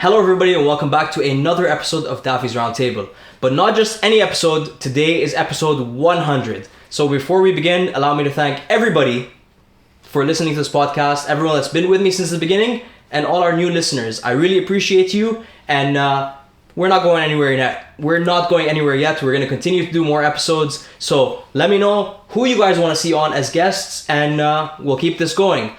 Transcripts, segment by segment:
Hello everybody and welcome back to another episode of Daffy's Roundtable. But not just any episode, today is episode 100. So before we begin, allow me to thank everybody for listening to this podcast, everyone that's been with me since the beginning, and all our new listeners. I really appreciate you, and we're not going anywhere yet. We're going to continue to do more episodes, so let me know who you guys want to see on as guests, and we'll keep this going.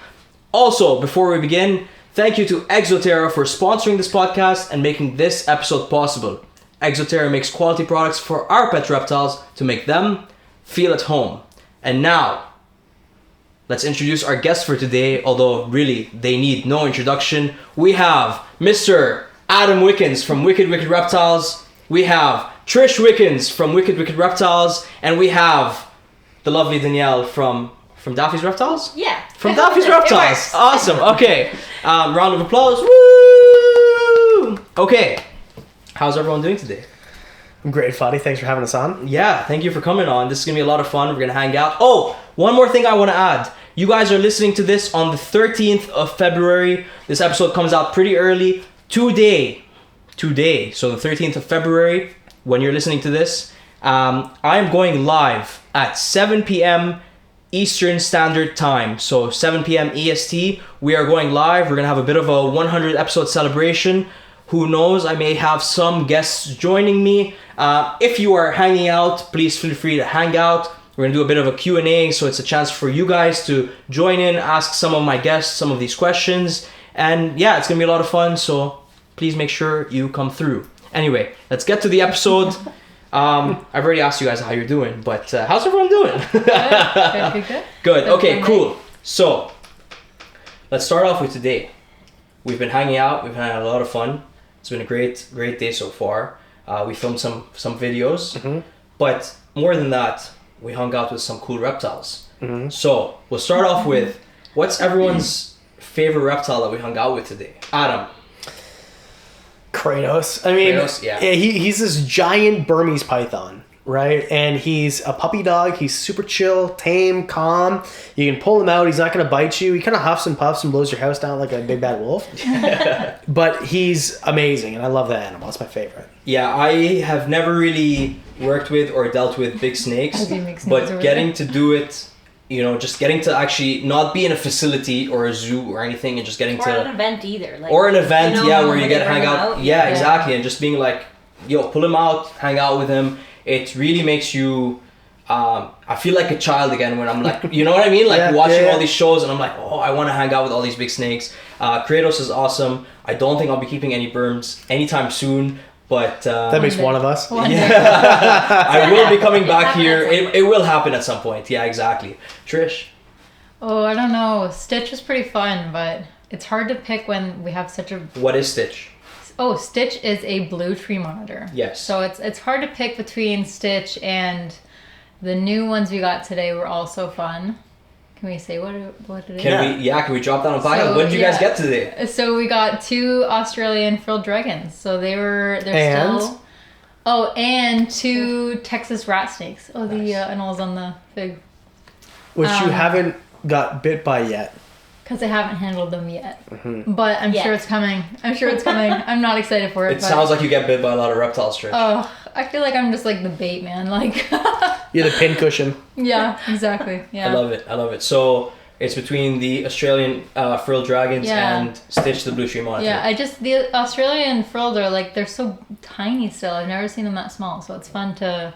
Also, before we begin, thank you to Exo Terra for sponsoring this podcast and making this episode possible. Exo Terra makes quality products for our pet reptiles to make them feel at home. And now, let's introduce our guests for today, although really they need no introduction. We have Mr. Adam Wickens from Wicked Reptiles. We have Trish Wickens from Wicked Reptiles. And we have the lovely Danielle from Daffy's Reptiles? Yeah. From Daffy's Reptiles. Awesome. Okay. Round of applause. Woo! Okay. How's everyone doing today? I'm great, Fadi. Thanks for having us on. Yeah, thank you for coming on. This is going to be a lot of fun. We're going to hang out. Oh, one more thing I want to add. You guys are listening to this on the 13th of February. This episode comes out pretty early. Today. So the 13th of February, when you're listening to this, I am going live at 7 p.m. Eastern Standard Time. So 7 p.m. EST. We are going live. We're going to have a bit of a 100 episode celebration. Who knows? I may have some guests joining me. If you are hanging out, please feel free to hang out. We're going to do a bit of a Q&A, so it's a chance for you guys to join in, ask some of my guests some of these questions. And yeah, it's going to be a lot of fun, so please make sure you come through. Anyway, let's get to the episode. I've already asked you guys how you're doing, but how's everyone doing? Good. Okay, cool. So, let's start off with today. We've been hanging out. We've had a lot of fun. It's been a great day so far. We filmed some videos, but more than that, we hung out with some cool reptiles. So, we'll start off with, what's everyone's favorite reptile that we hung out with today? Adam. Kratos. I mean, Kratos, yeah. He's this giant Burmese python, right? And he's a puppy dog. He's super chill, tame, calm. You can pull him out. He's not going to bite you. He kind of huffs and puffs and blows your house down like a big bad wolf. But he's amazing, and I love that animal. It's my favorite. Yeah, I have never really worked with or dealt with big snakes, but getting to do it, you know, just getting to actually not be in a facility or a zoo or anything, and just getting or to... an event either. Like, or an event, you know, yeah, where you get to hang out. Yeah, Yeah, exactly. And just being like, yo, pull him out, hang out with him. It really makes you... I feel like a child again when I'm like, you know what I mean? Like watching all these shows and I'm like, oh, I want to hang out with all these big snakes. Kratos is awesome. I don't think I'll be keeping any Burms anytime soon. But that makes one of us. Yeah, I will be coming back here. It will happen at some point. Yeah, exactly. Trish? Oh, I don't know. Stitch is pretty fun, but it's hard to pick when we have such a... What is Stitch? Oh, Stitch is a blue tree monitor. Yes. So it's hard to pick between Stitch and the new ones we got today were also fun. Can we say what it is? Can we drop that on podcast? What did you guys get today? So we got 2 Australian frilled dragons. So they're still... Oh, and 2 Texas rat snakes. Oh, the animals on the fig. Which you haven't got bit by yet. Because I haven't handled them yet. But I'm sure it's coming. I'm not excited for it. It sounds like you get bit by a lot of reptiles, Trish. Oh, I feel like I'm just like the bait man. Like You're the pincushion. Yeah, exactly. Yeah. I love it. So it's between the Australian frilled dragons and Stitch the blue tree monitor. Yeah, the Australian frilled are like, they're so tiny still. I've never seen them that small. So it's fun to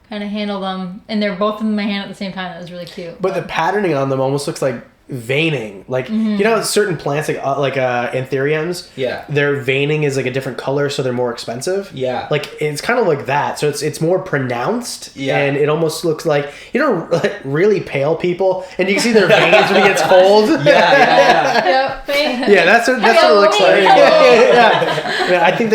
kind of handle them. And they're both in my hand at the same time. That was really cute. But the patterning on them almost looks like veining, like you know, certain plants like anthuriums, their veining is like a different color, so they're more expensive. Like it's kind of like that, so it's more pronounced, and it almost looks like, you know, like really pale people, and you can see their veins when it gets cold. That's what it looks like. I think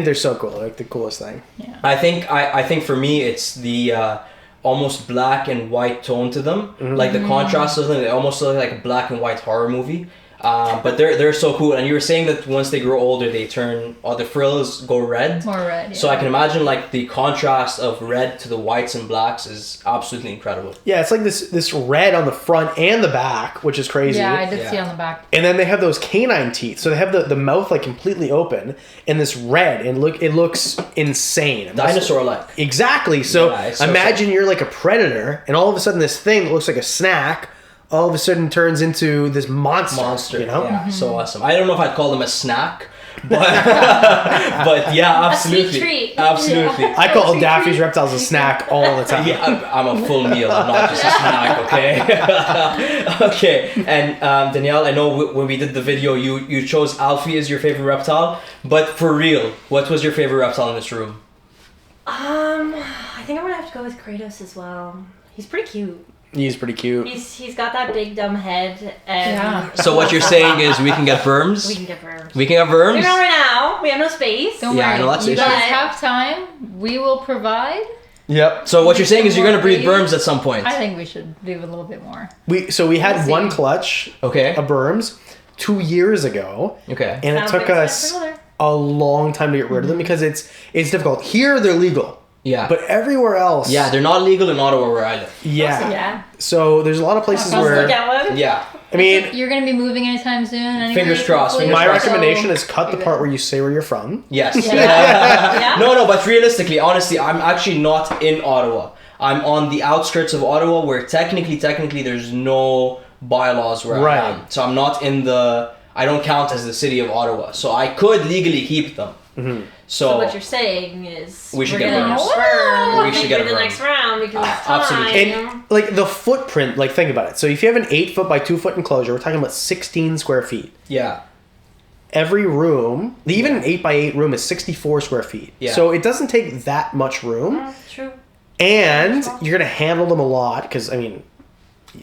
they're so cool, like the coolest thing. I think for me it's the almost black and white tone to them, like the contrast of them. They almost look like a black and white horror movie. But they're so cool. And you were saying that once they grow older, they turn, all the frills go red. More red. Yeah. So I can imagine like the contrast of red to the whites and blacks is absolutely incredible. Yeah, it's like this red on the front and the back, which is crazy. Yeah, I did see on the back. And then they have those canine teeth, so they have the mouth like completely open, and this red, and it looks insane. Dinosaur-like. Exactly. So so imagine you're like a predator, and all of a sudden this thing that looks like a snack all of a sudden turns into this monster, you know? Yeah, so awesome. I don't know if I'd call them a snack, but but yeah, absolutely. A sweet treat. Absolutely. I call Daffy's Reptiles a snack all the time. Yeah, I'm a full meal. I'm not just a snack, okay? Okay, and Danielle, I know when we did the video, you chose Alfie as your favorite reptile, but for real, what was your favorite reptile in this room? I think I'm gonna have to go with Kratos as well. He's pretty cute. He's pretty cute. He's got that big dumb head, and So what you're saying is we can get worms? we can get worms. We can have worms? We're not right now. We have no space. Don't Yeah, I worry. know that's You the guys issue. have time. We will provide. Yep. So what you're saying is you're gonna breed worms at some point? I think we should do a little bit more. We had We'll one see. clutch Okay. of berms 2 years ago. Okay. And it Sounds took like us another. a long time to get rid of them because it's difficult. Here they're legal. Yeah. But everywhere else. Yeah, they're not legal in Ottawa where I live. Yeah. Yeah. So there's a lot of places Let's where look at one. Yeah. I mean, You're going to be moving anytime soon. Anyway, Fingers crossed, hopefully. fingers my crossed. recommendation is cut the Yeah. part where you say where you're from. Yes. Yeah. No, but realistically, honestly, I'm actually not in Ottawa. I'm on the outskirts of Ottawa where technically there's no bylaws where Right. I am. So I'm not I don't count as the city of Ottawa. So I could legally keep them. Mm-hmm. So what you're saying is We should we're get gonna worms. worm. We should get the worms. next round because it's time. Absolutely. And like the footprint, like think about it. So if you have an 8 foot by 2 foot enclosure, we're talking about 16 square feet. Yeah. Every room, even an 8 by 8 room is 64 square feet. Yeah. So it doesn't take that much room. True. And you're going to handle them a lot because, I mean,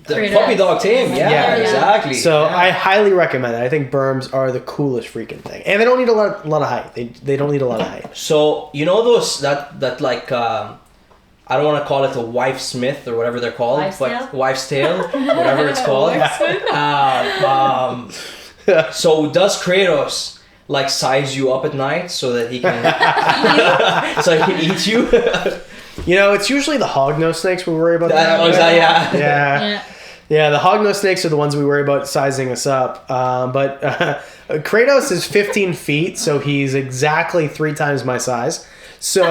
The Straight puppy up. dog tame. Yeah, Yeah. exactly. so Yeah. I highly recommend it. I think berms are the coolest freaking thing. And they don't need a lot of height. They don't need a lot of height. So you know those that like I don't want to call it a wife smith or whatever they're called, Wife's but tale? wife's tale, whatever it's called. So does Kratos like size you up at night so that he can so he can eat you? You know, it's usually the hognose snakes we worry about. Yeah. Yeah. Yeah, the hognose snakes are the ones we worry about sizing us up. But Kratos is 15 feet, so he's exactly 3 times my size. So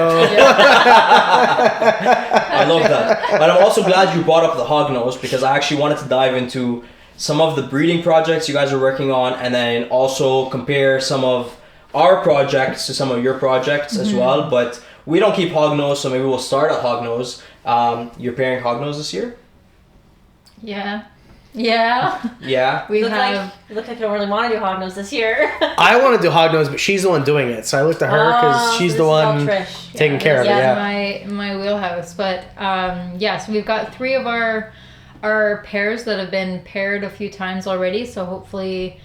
I love that. But I'm also glad you brought up the hognose because I actually wanted to dive into some of the breeding projects you guys are working on and then also compare some of our projects to some of your projects as well. But we don't keep hognose, so maybe we'll start at hognose. You're pairing hognose this year? Yeah. Yeah. We Look have. like I don't really want to do hognose this year. I want to do hognose, but she's the one doing it. So I looked at her because she's the one taking care of it. Yeah. my wheelhouse. But so we've got 3 of our pairs that have been paired a few times already. So hopefully,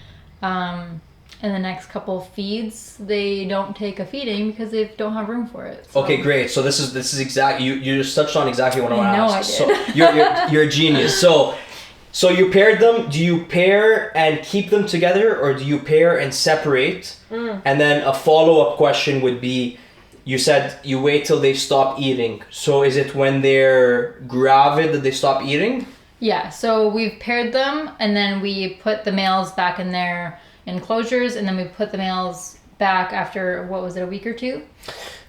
in the next couple feeds, they don't take a feeding because they don't have room for it. So. Okay, great. So this is exactly you just touched on exactly what I want to know ask. I did. So you're a genius. So you paired them. Do you pair and keep them together, or do you pair and separate? And then a follow-up question would be, you said you wait till they stop eating. So is it when they're gravid that they stop eating? Yeah. So we've paired them, and then we put the males back in their enclosures, and then we put the males back after, what was it, a week or 2?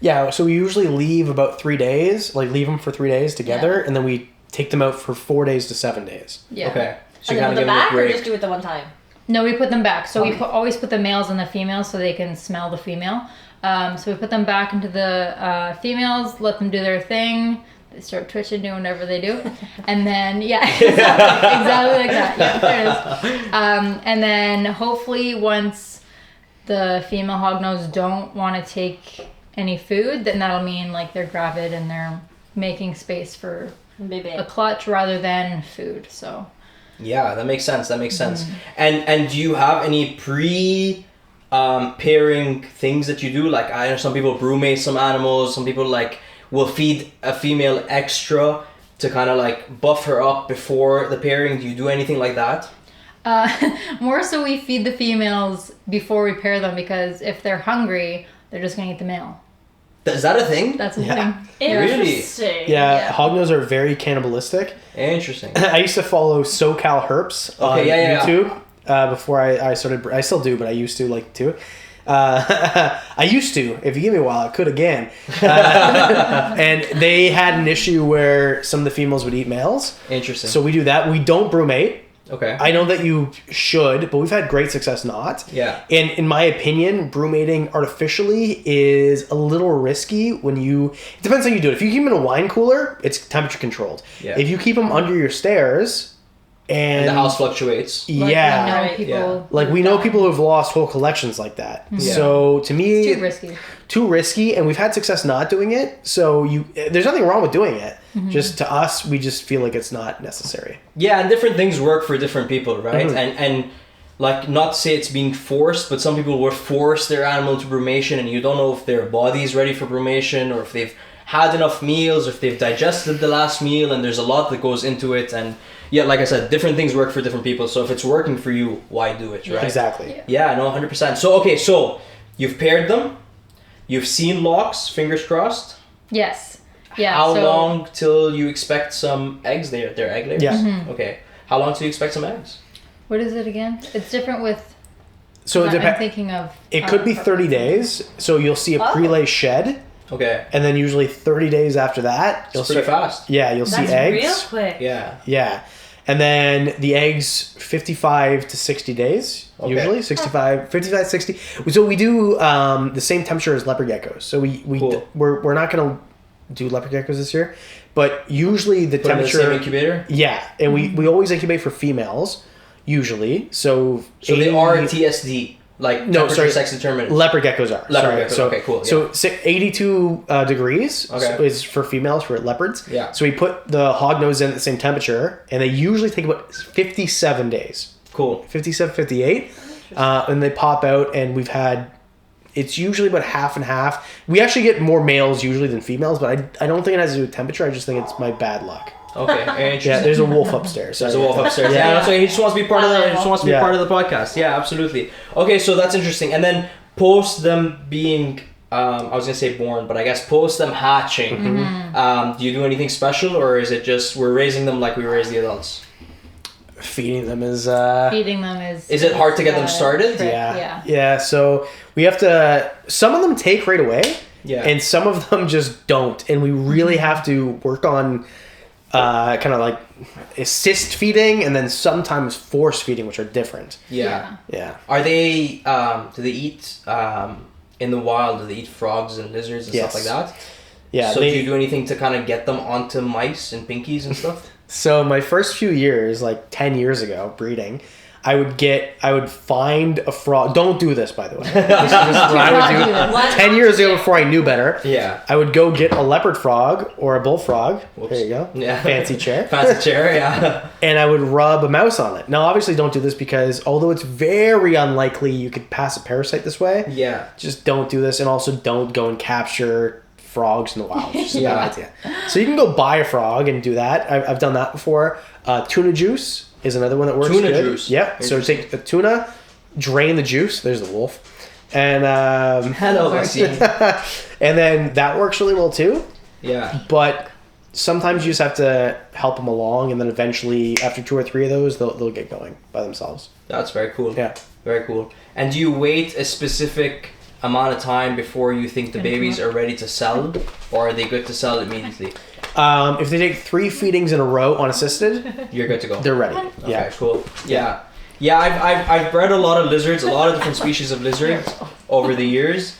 Yeah, so we usually leave about 3 days, like leave them for 3 days together, and then we take them out for 4 days to 7 days. Yeah. Okay. So And you then kind of give put them them a back or break. just do it the one time? No, we put them back. So we always put the males and the females so they can smell the female. So we put them back into the females, let them do their thing. They start twitching, doing whatever they do. And then, exactly like that. Yeah, there it is. And then hopefully once the female hognose don't want to take any food, then that'll mean like they're gravid and they're making space for Baby. a clutch rather than food. So Yeah, that makes sense. And do you have any pairing things that you do? Like I know some people brumate some animals. Some people like will feed a female extra to kind of like buff her up before the pairing. Do you do anything like that? More so we feed the females before we pair them because if they're hungry, they're just going to eat the male. Is that a thing? That's a thing. Interesting. Yeah, hognose are very cannibalistic. Interesting. I used to follow SoCal Herps on YouTube before I started. I still do, but I used to like to. I used to. If you give me a while, I could again. And they had an issue where some of the females would eat males. Interesting. So we do that. We don't brumate. Okay. I know that you should, but we've had great success not. Yeah. And in my opinion, brumating artificially is a little risky when you... It depends how you do it. If you keep them in a wine cooler, it's temperature controlled. Yeah. If you keep them under your stairs... And the house fluctuates. Yeah. We know people who've lost whole collections like that. Mm-hmm. Yeah. So to me... It's too risky. Too risky, and we've had success not doing it. So there's nothing wrong with doing it. Mm-hmm. Just to us, we just feel like it's not necessary. Yeah, and different things work for different people, right? Mm-hmm. And like, not to say it's being forced, but some people will force their animal to brumation, and you don't know if their body is ready for brumation, or if they've had enough meals, or if they've digested the last meal, and there's a lot that goes into it. And yeah, like I said, different things work for different people. So if it's working for you, why do it, right? Exactly. Yeah, no, 100%. So, okay, so you've paired them. You've seen locks, fingers crossed. Yes. Yeah. How long till you expect some eggs? They're egg layers? Yeah. Mm-hmm. Okay. How long till you expect some eggs? What is it again? It's different with... So it depends. I'm thinking of... It could be 30 days. So you'll see a prelay shed. Okay. And then usually 30 days after that... It's pretty fast. Yeah, you'll see eggs. That's real quick. Yeah. Yeah. And then the eggs 55 to 60 days, usually 55, 60. So we do the same temperature as leopard geckos. So we're not going to do leopard geckos this year, but usually the temperature... in the same incubator? Yeah. And we always incubate for females, usually. So they are TSD. Like, sex determinant. Leopard geckos are. Leopard geckos, so, okay, cool. So Yeah. 82 degrees is for females, for leopards. Yeah. So we put the hognose in at the same temperature, and they usually take about 57 days. Cool. 57, 58. And they pop out, and we've had... It's usually about half and half. We actually get more males usually than females, but I don't think it has to do with temperature. I just think it's my bad luck. Okay, interesting. Yeah, there's a wolf upstairs. There's a wolf upstairs. Yeah, that's why he just wants to be part of the. He just wants to be part of the podcast. Yeah, absolutely. Okay, so that's interesting. And then post them being, I was gonna say born, but I guess post them hatching. Mm-hmm. Do you do anything special, or is it just we're raising them like we raise the adults? Feeding them is. Is it hard to get them started? Yeah. So we have to. Some of them take right away. Yeah. And some of them just don't, and we really have to work on. Kind of like assist feeding and then sometimes force feeding, which are different. Yeah. Are they do they eat in the wild? Do they eat frogs and lizards and stuff like that? Yeah. So do you do anything to kind of get them onto mice and pinkies and stuff? So my first few years, like 10 years ago, breeding, I would find a frog. Don't do this, by the way. This is what I would do 10 years ago before I knew better. Yeah. I would go get a leopard frog or a bullfrog. Whoops. There you go. Yeah. Fancy chair. Fancy chair, yeah. And I would rub a mouse on it. Now, obviously, don't do this because although it's very unlikely you could pass a parasite this way, just don't do this. And also don't go and capture frogs in the wild. It's just a bad idea. So you can go buy a frog and do that. I've done that before. Tuna juice is another one that works good. Tuna juice. Yep. So take the tuna, drain the juice. There's the wolf. And hello, and then that works really well too. Yeah. But sometimes you just have to help them along, and then eventually, after 2 or 3 of those, they'll get going by themselves. That's very cool. Yeah. Very cool. And do you wait a specific amount of time before you think the babies are ready to sell, or are they good to sell immediately? If they take 3 feedings in a row unassisted, you're good to go. They're ready. Okay, yeah, cool. Yeah, I've bred a lot of lizards, a lot of different species of lizards over the years.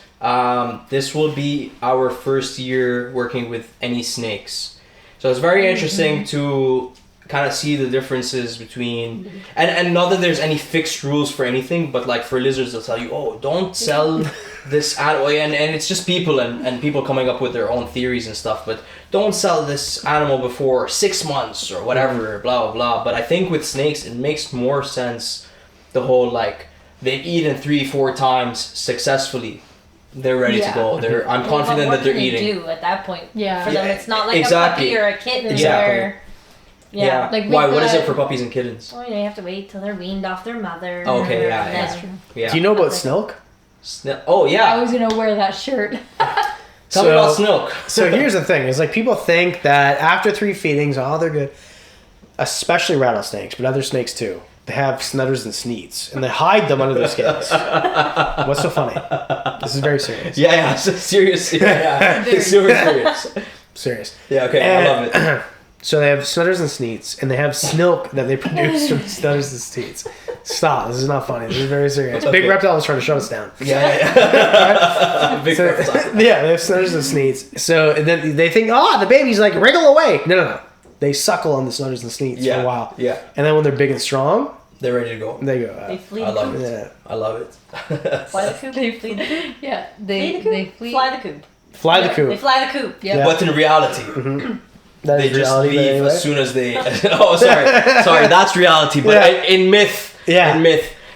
This will be our first year working with any snakes, so it's very interesting to kind of see the differences between and not that there's any fixed rules for anything, but like for lizards they'll tell you, oh, don't sell this animal, and it's just people and people coming up with their own theories and stuff, but don't sell this animal before 6 months or whatever, blah blah blah. But I think with snakes it makes more sense, the whole like they've eaten 3-4 times successfully, they're ready to go, I'm confident that they're eating. What do at that point? Yeah. For them it's not like exactly. a puppy or a kitten exactly. where Yeah. Like why? What is it for puppies and kittens? Oh, yeah, you have to wait till they're weaned off their mother. Okay, yeah, That's true. Yeah. Do you know about Snilk? Oh yeah. I was gonna wear that shirt. Tell me about Snilk. So here's the thing: is like people think that after 3 feedings, they're good. Especially rattlesnakes, but other snakes too. They have snutters and sneeds, and they hide them under their skins. What's so funny? This is very serious. Yeah, serious. Yeah. It's super serious. Serious. Yeah, okay, I love it. So they have snutters and sneeds, and they have snilk that they produce from snutters and sneeds. Stop, this is not funny. This is very serious. Okay. Big Reptile was trying to shut us down. Yeah. Big reptile. Yeah, they have snutters and sneeds. So and then they think, the baby's like, wriggle away. No. They suckle on the snutters and sneeds for a while. Yeah. And then when they're big and strong, they're ready to go. they go out. They flee I the love coop. it. Yeah. I love it. Fly the coop. They flee the coop. Yeah, Flee they the coop. flee. Fly the coop. Fly the They coop. fly the coop. Yeah. Yeah. But in reality, That they is just reality, leave but anyway. as soon as they. Oh, sorry, that's reality. But Yeah. in myth,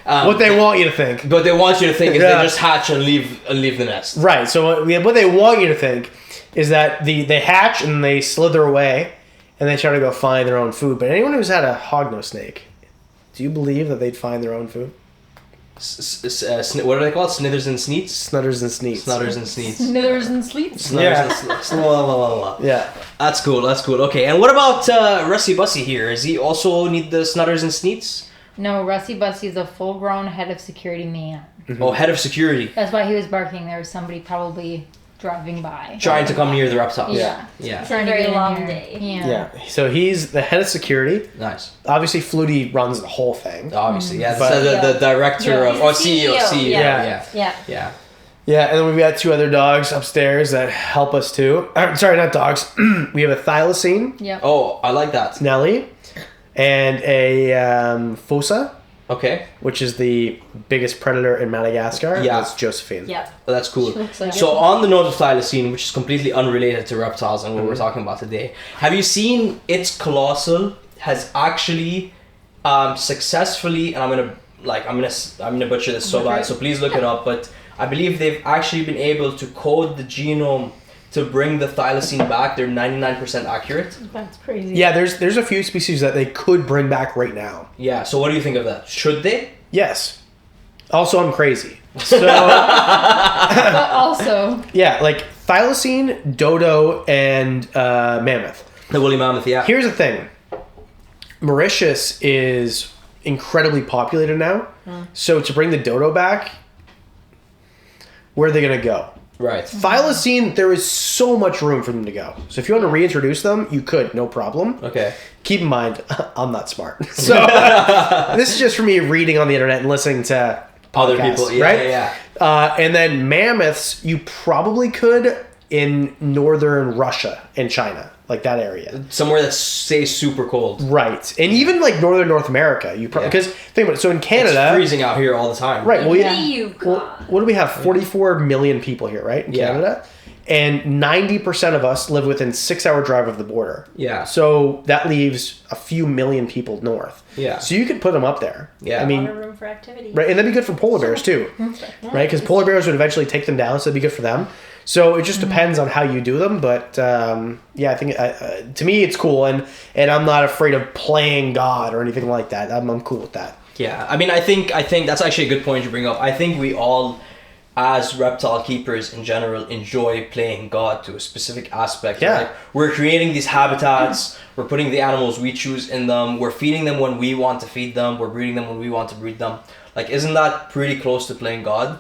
What they want you to think. But they want you to think is Yeah. they just hatch and leave the nest. Right. So what they want you to think is that they hatch and they slither away, and they try to go find their own food. But anyone who's had a hognose snake, do you believe that they'd find their own food? What are they called? Snithers and sneets? Snutters and sneets. Snutters and sneets. Snithers and sleeps. Snutters and sneets. Yeah. That's cool. Okay, and what about Rusty Bussy here? Does he also need the snutters and sneets? No, Rusty Bussy is a full-grown head of security man. Oh, head of security. That's why he was barking. There was somebody probably driving by. Trying to come near the reptiles. Yeah. Yeah. It's a very get in long here. day. Yeah. Yeah. So he's the head of security. Nice. Obviously, Flutie runs the whole thing. Obviously, yeah. But- the director of... He's the CEO. CEO, Yeah. Yeah. Yeah, and then we've got 2 other dogs upstairs that help us too. Sorry, not dogs. We have a thylacine, Yep. Oh, I like that. Nelly, and a fossa, Okay. which is the biggest predator in Madagascar. Yeah. That's Josephine. Yeah. Well, that's cool. She looks like So it. on the note of thylacine, which is completely unrelated to reptiles and what we're talking about today, have you seen its colossal has actually successfully, and I'm gonna butcher this so bad, so please look it up, but I believe they've actually been able to code the genome to bring the thylacine back. They're 99% accurate. That's crazy. Yeah, there's a few species that they could bring back right now. Yeah, so what do you think of that? Should they? Yes. Also, I'm crazy. So, But also, yeah, like thylacine, dodo, and mammoth. The woolly mammoth, yeah. Here's the thing. Mauritius is incredibly populated now. So to bring the dodo back, where are they going to go? Right. Thylacine, there is so much room for them to go. So if you want to reintroduce them, you could, no problem. Okay. Keep in mind, I'm not smart. So this is just for me reading on the internet and listening to Other podcasts, people, yeah, right? yeah. And then mammoths, you probably could in northern Russia and China, like that area. Somewhere that's, say, super cold. Right. And even like northern North America, you probably, because think about it, so in It's Canada, freezing out here all the time. right, well, Yeah. what do we have? 44 million people here, right, in Yeah. Canada? And 90% of us live within 6-hour drive of the border. Yeah. So that leaves a few million people north. Yeah. So you could put them up there. Yeah. I A lot mean, of room for activity. right, and that'd be good for polar bears too, right? Because polar bears would eventually take them down, so that'd be good for them. So it just depends on how you do them, but yeah, I think to me it's cool, and I'm not afraid of playing God or anything like that. I'm cool with that. Yeah, I mean, I think that's actually a good point you bring up. I think we all, as reptile keepers in general, enjoy playing God to a specific aspect. Yeah. Like, we're creating these habitats, we're putting the animals we choose in them, we're feeding them when we want to feed them, we're breeding them when we want to breed them. Like, isn't that pretty close to playing God?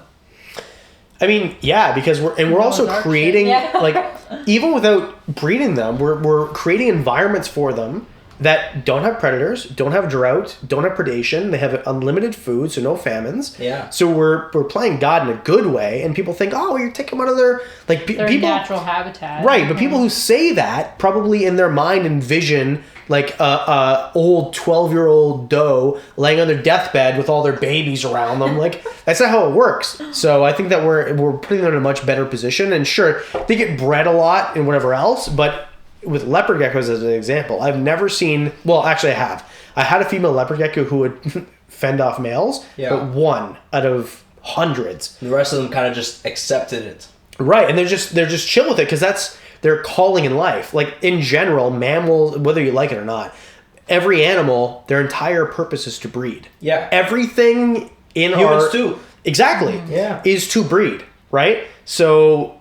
I mean, yeah, because we're also dark creating shit. Yeah. like even without breeding them, we're creating environments for them that don't have predators, don't have drought, don't have predation. They have unlimited food, so no famines. Yeah. So we're playing God in a good way, and people think, oh, you're taking them out of their like their people natural habitat. right, but people who say that probably in their mind envision like a old 12-year-old doe laying on their deathbed with all their babies around them. Like that's not how it works. So I think that we're putting them in a much better position. And sure, they get bred a lot and whatever else, but with leopard geckos as an example, I've never seen. Well, actually, I have. I had a female leopard gecko who would fend off males, Yeah. but one out of hundreds. The rest of them kind of just accepted it. Right, and they're just chill with it because that's their calling in life. Like in general, mammals, whether you like it or not, every animal, their entire purpose is to breed. Yeah. Everything in humans too. Exactly. Yeah. Is to breed, right? So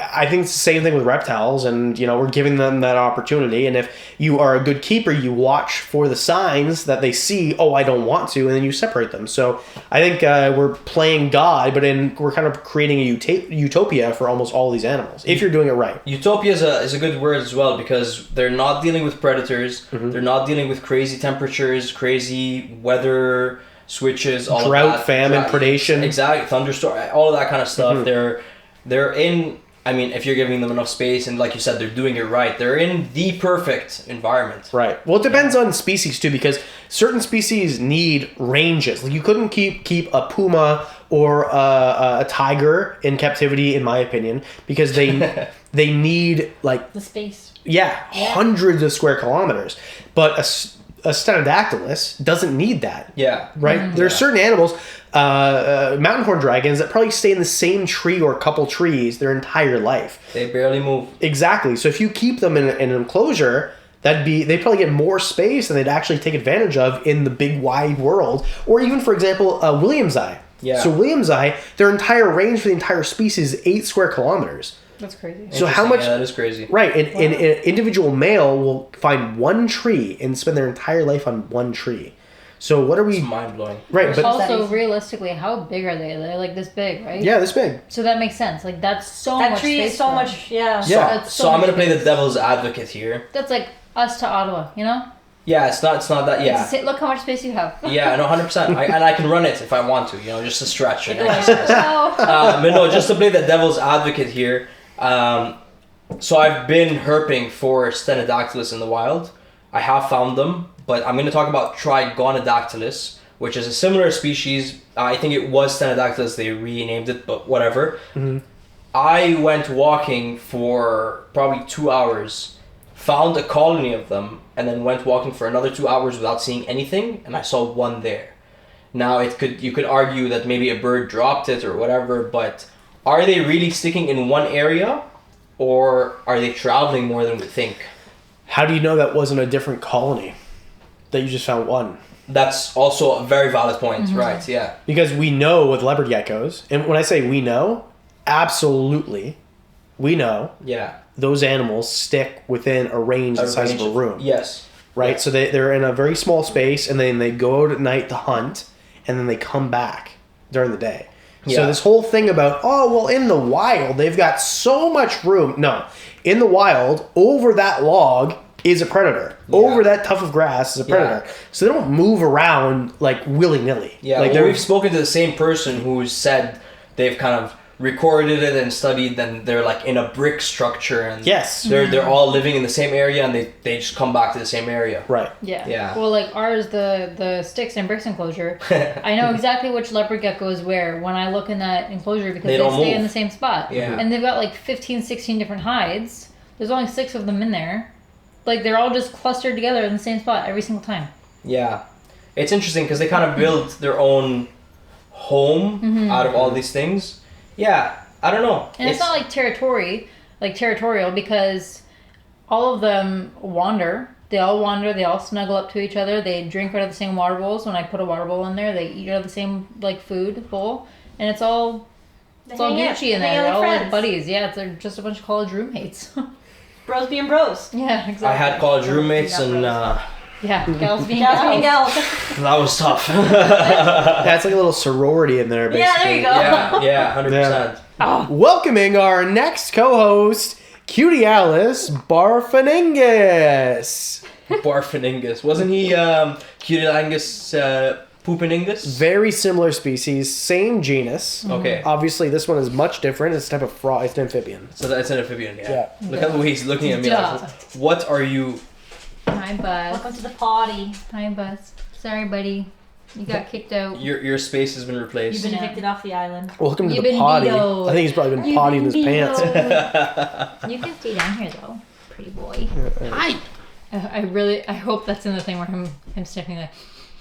I think it's the same thing with reptiles, and we're giving them that opportunity. And if you are a good keeper, you watch for the signs that they see. Oh, I don't want to, and then you separate them. So I think we're playing God, but we're kind of creating a utopia for almost all these animals if you're doing it right. Utopia is a good word as well, because they're not dealing with predators. Mm-hmm. They're not dealing with crazy temperatures, crazy weather switches, all drought, of that. famine, predation, exactly, thunderstorm, all of that kind of stuff. Mm-hmm. They're in. I mean, if you're giving them enough space, and like you said, they're doing it right, they're in the perfect environment. Right. Well, it depends on species too, because certain species need ranges. Like you couldn't keep a puma or a tiger in captivity, in my opinion, because they need like the space. Yeah, hundreds of square kilometers. But a stenodactylus doesn't need that. Yeah. Right? Mm-hmm. There are certain animals, mountain horn dragons, that probably stay in the same tree or couple trees their entire life. They barely move. Exactly. So if you keep them in an enclosure, they'd probably get more space than they'd actually take advantage of in the big wide world. Or even, for example, Williams eye. Yeah. So Williams eye, their entire range for the entire species is 8 square kilometers. That's crazy. So how much? Yeah, that is crazy. Right, and an individual male will find one tree and spend their entire life on one tree. So what are we? It's mind blowing. Right, but also realistically, how big are they? They're like this big, right? Yeah, this big. So that makes sense. Like that's so that much. tree space is so much. Yeah. Yeah. So I'm gonna play the devil's advocate here. That's like us to Ottawa, Yeah, it's not that. Yeah. Look how much space you have. Yeah, no, 100%. And I can run it if I want to, just to stretch it. No. But no, just to play the devil's advocate here. So I've been herping for Stenodactylus in the wild. I have found them, but I'm going to talk about Trigonodactylus, which is a similar species. I think it was Stenodactylus, they renamed it, but whatever. Mm-hmm. I went walking for probably 2 hours, found a colony of them, and then went walking for another 2 hours without seeing anything, and I saw one there. Now you could argue that maybe a bird dropped it or whatever, but are they really sticking in one area, or are they traveling more than we think? How do you know that wasn't a different colony? That you just found one? That's also a very valid point, mm-hmm. Right, yeah. Because we know with leopard geckos, and when I say we know, absolutely, we know those animals stick within a range the size of a room. Yes. Right? Yeah. So they're in a very small space, and then they go out at night to hunt, and then they come back during the day. Yeah. So this whole thing about, in the wild, they've got so much room. No. In the wild, over that log is a predator. Yeah. Over that tuft of grass is a predator. Yeah. So they don't move around like willy-nilly. Yeah, like we've spoken to the same person who said they've kind of recorded it and studied, then they're like in a brick structure, and they're all living in the same area, and they just come back to the same area. Right. Yeah. Well, like ours, the sticks and bricks enclosure, I know exactly which leopard gecko is where when I look in that enclosure, because they stay in the same spot. Yeah. And they've got like 15, 16 different hides. There's only 6 of them in there. Like they're all just clustered together in the same spot every single time. Yeah. It's interesting because they kind of build their own home out of all these things. Yeah, I don't know. And it's not like territorial, because all of them wander. They all wander. They all snuggle up to each other. They drink out of the same water bowls. When I put a water bowl in there, they eat out of the same food bowl, and it's all Gucci in there. They're all like buddies. Yeah, they're just a bunch of college roommates. Bros being bros. Yeah, exactly. I had college roommates and. Gals being gals. That was tough. That's like a little sorority in there, basically. Yeah, there you go. Yeah, 100%. Oh. Welcoming our next co-host, Cutie Alice Barfaningus. Barfaningus. Wasn't he Cutie Angus Poopaningus? Very similar species, same genus. Okay. Obviously, this one is much different. It's a type of frog. It's an amphibian. So that's an amphibian, yeah. Look at the way he's looking at me. What are you... Hi, Buzz. Welcome to the party. Hi, Buzz. Sorry, buddy. You got kicked out. Your space has been replaced. You've been evicted off the island. Welcome to the potty. I think he's probably been pottying his pants. You can stay down here, though. Pretty boy. Hi. I hope that's in the thing where him sniffing like...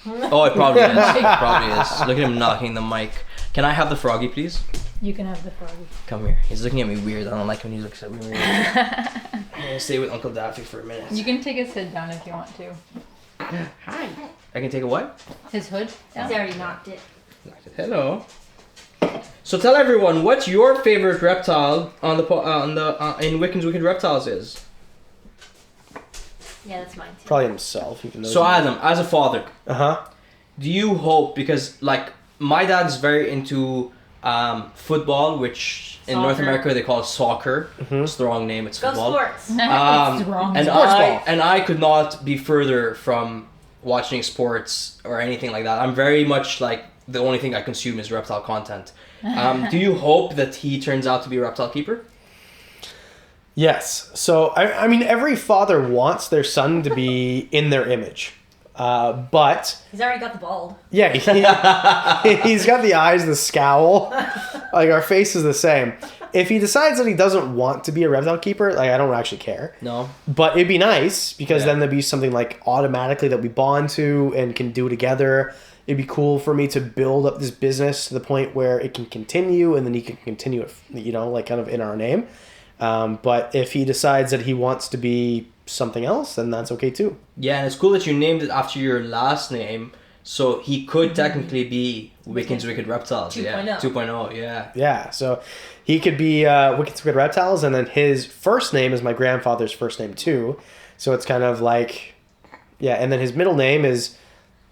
Oh, it probably is. It probably is. Look at him knocking the mic. Can I have the froggy, please? You can have the froggy. Come here. He's looking at me weird. I don't like when he looks at me weird. I'm gonna stay with Uncle Daffy for a minute. You can take his hood down if you want to. Hi. I can take a what? His hood? He's already knocked it. Hello. So tell everyone what's your favorite reptile on in Wickens Wicked Reptiles is. Yeah, that's mine too. Probably himself. Even though So Adam, as a father, do you hope, because like my dad's very into football, which in North America they call it soccer. It's the wrong name. It's football. Go sports. It's wrong. And I could not be further from watching sports or anything like that. I'm very much like the only thing I consume is reptile content. Do you hope that he turns out to be a reptile keeper? Yes. So, I mean, every father wants their son to be in their image. But... He's already got the bald. Yeah, he's got the eyes, the scowl. Like, our face is the same. If he decides that he doesn't want to be a reptile keeper, like, I don't actually care. No. But it'd be nice, because then there'd be something, like, automatically that we bond to and can do together. It'd be cool for me to build up this business to the point where it can continue, and then he can continue it, you know, like, kind of in our name. But if he decides that he wants to be something else, then that's okay too. Yeah, and it's cool that you named it after your last name, so he could technically be Wickens Wicked Reptiles. 2.0. Yeah, 2.0, yeah. Yeah, so he could be Wickens Wicked Reptiles, and then his first name is my grandfather's first name too. So it's kind of like, yeah, and then his middle name is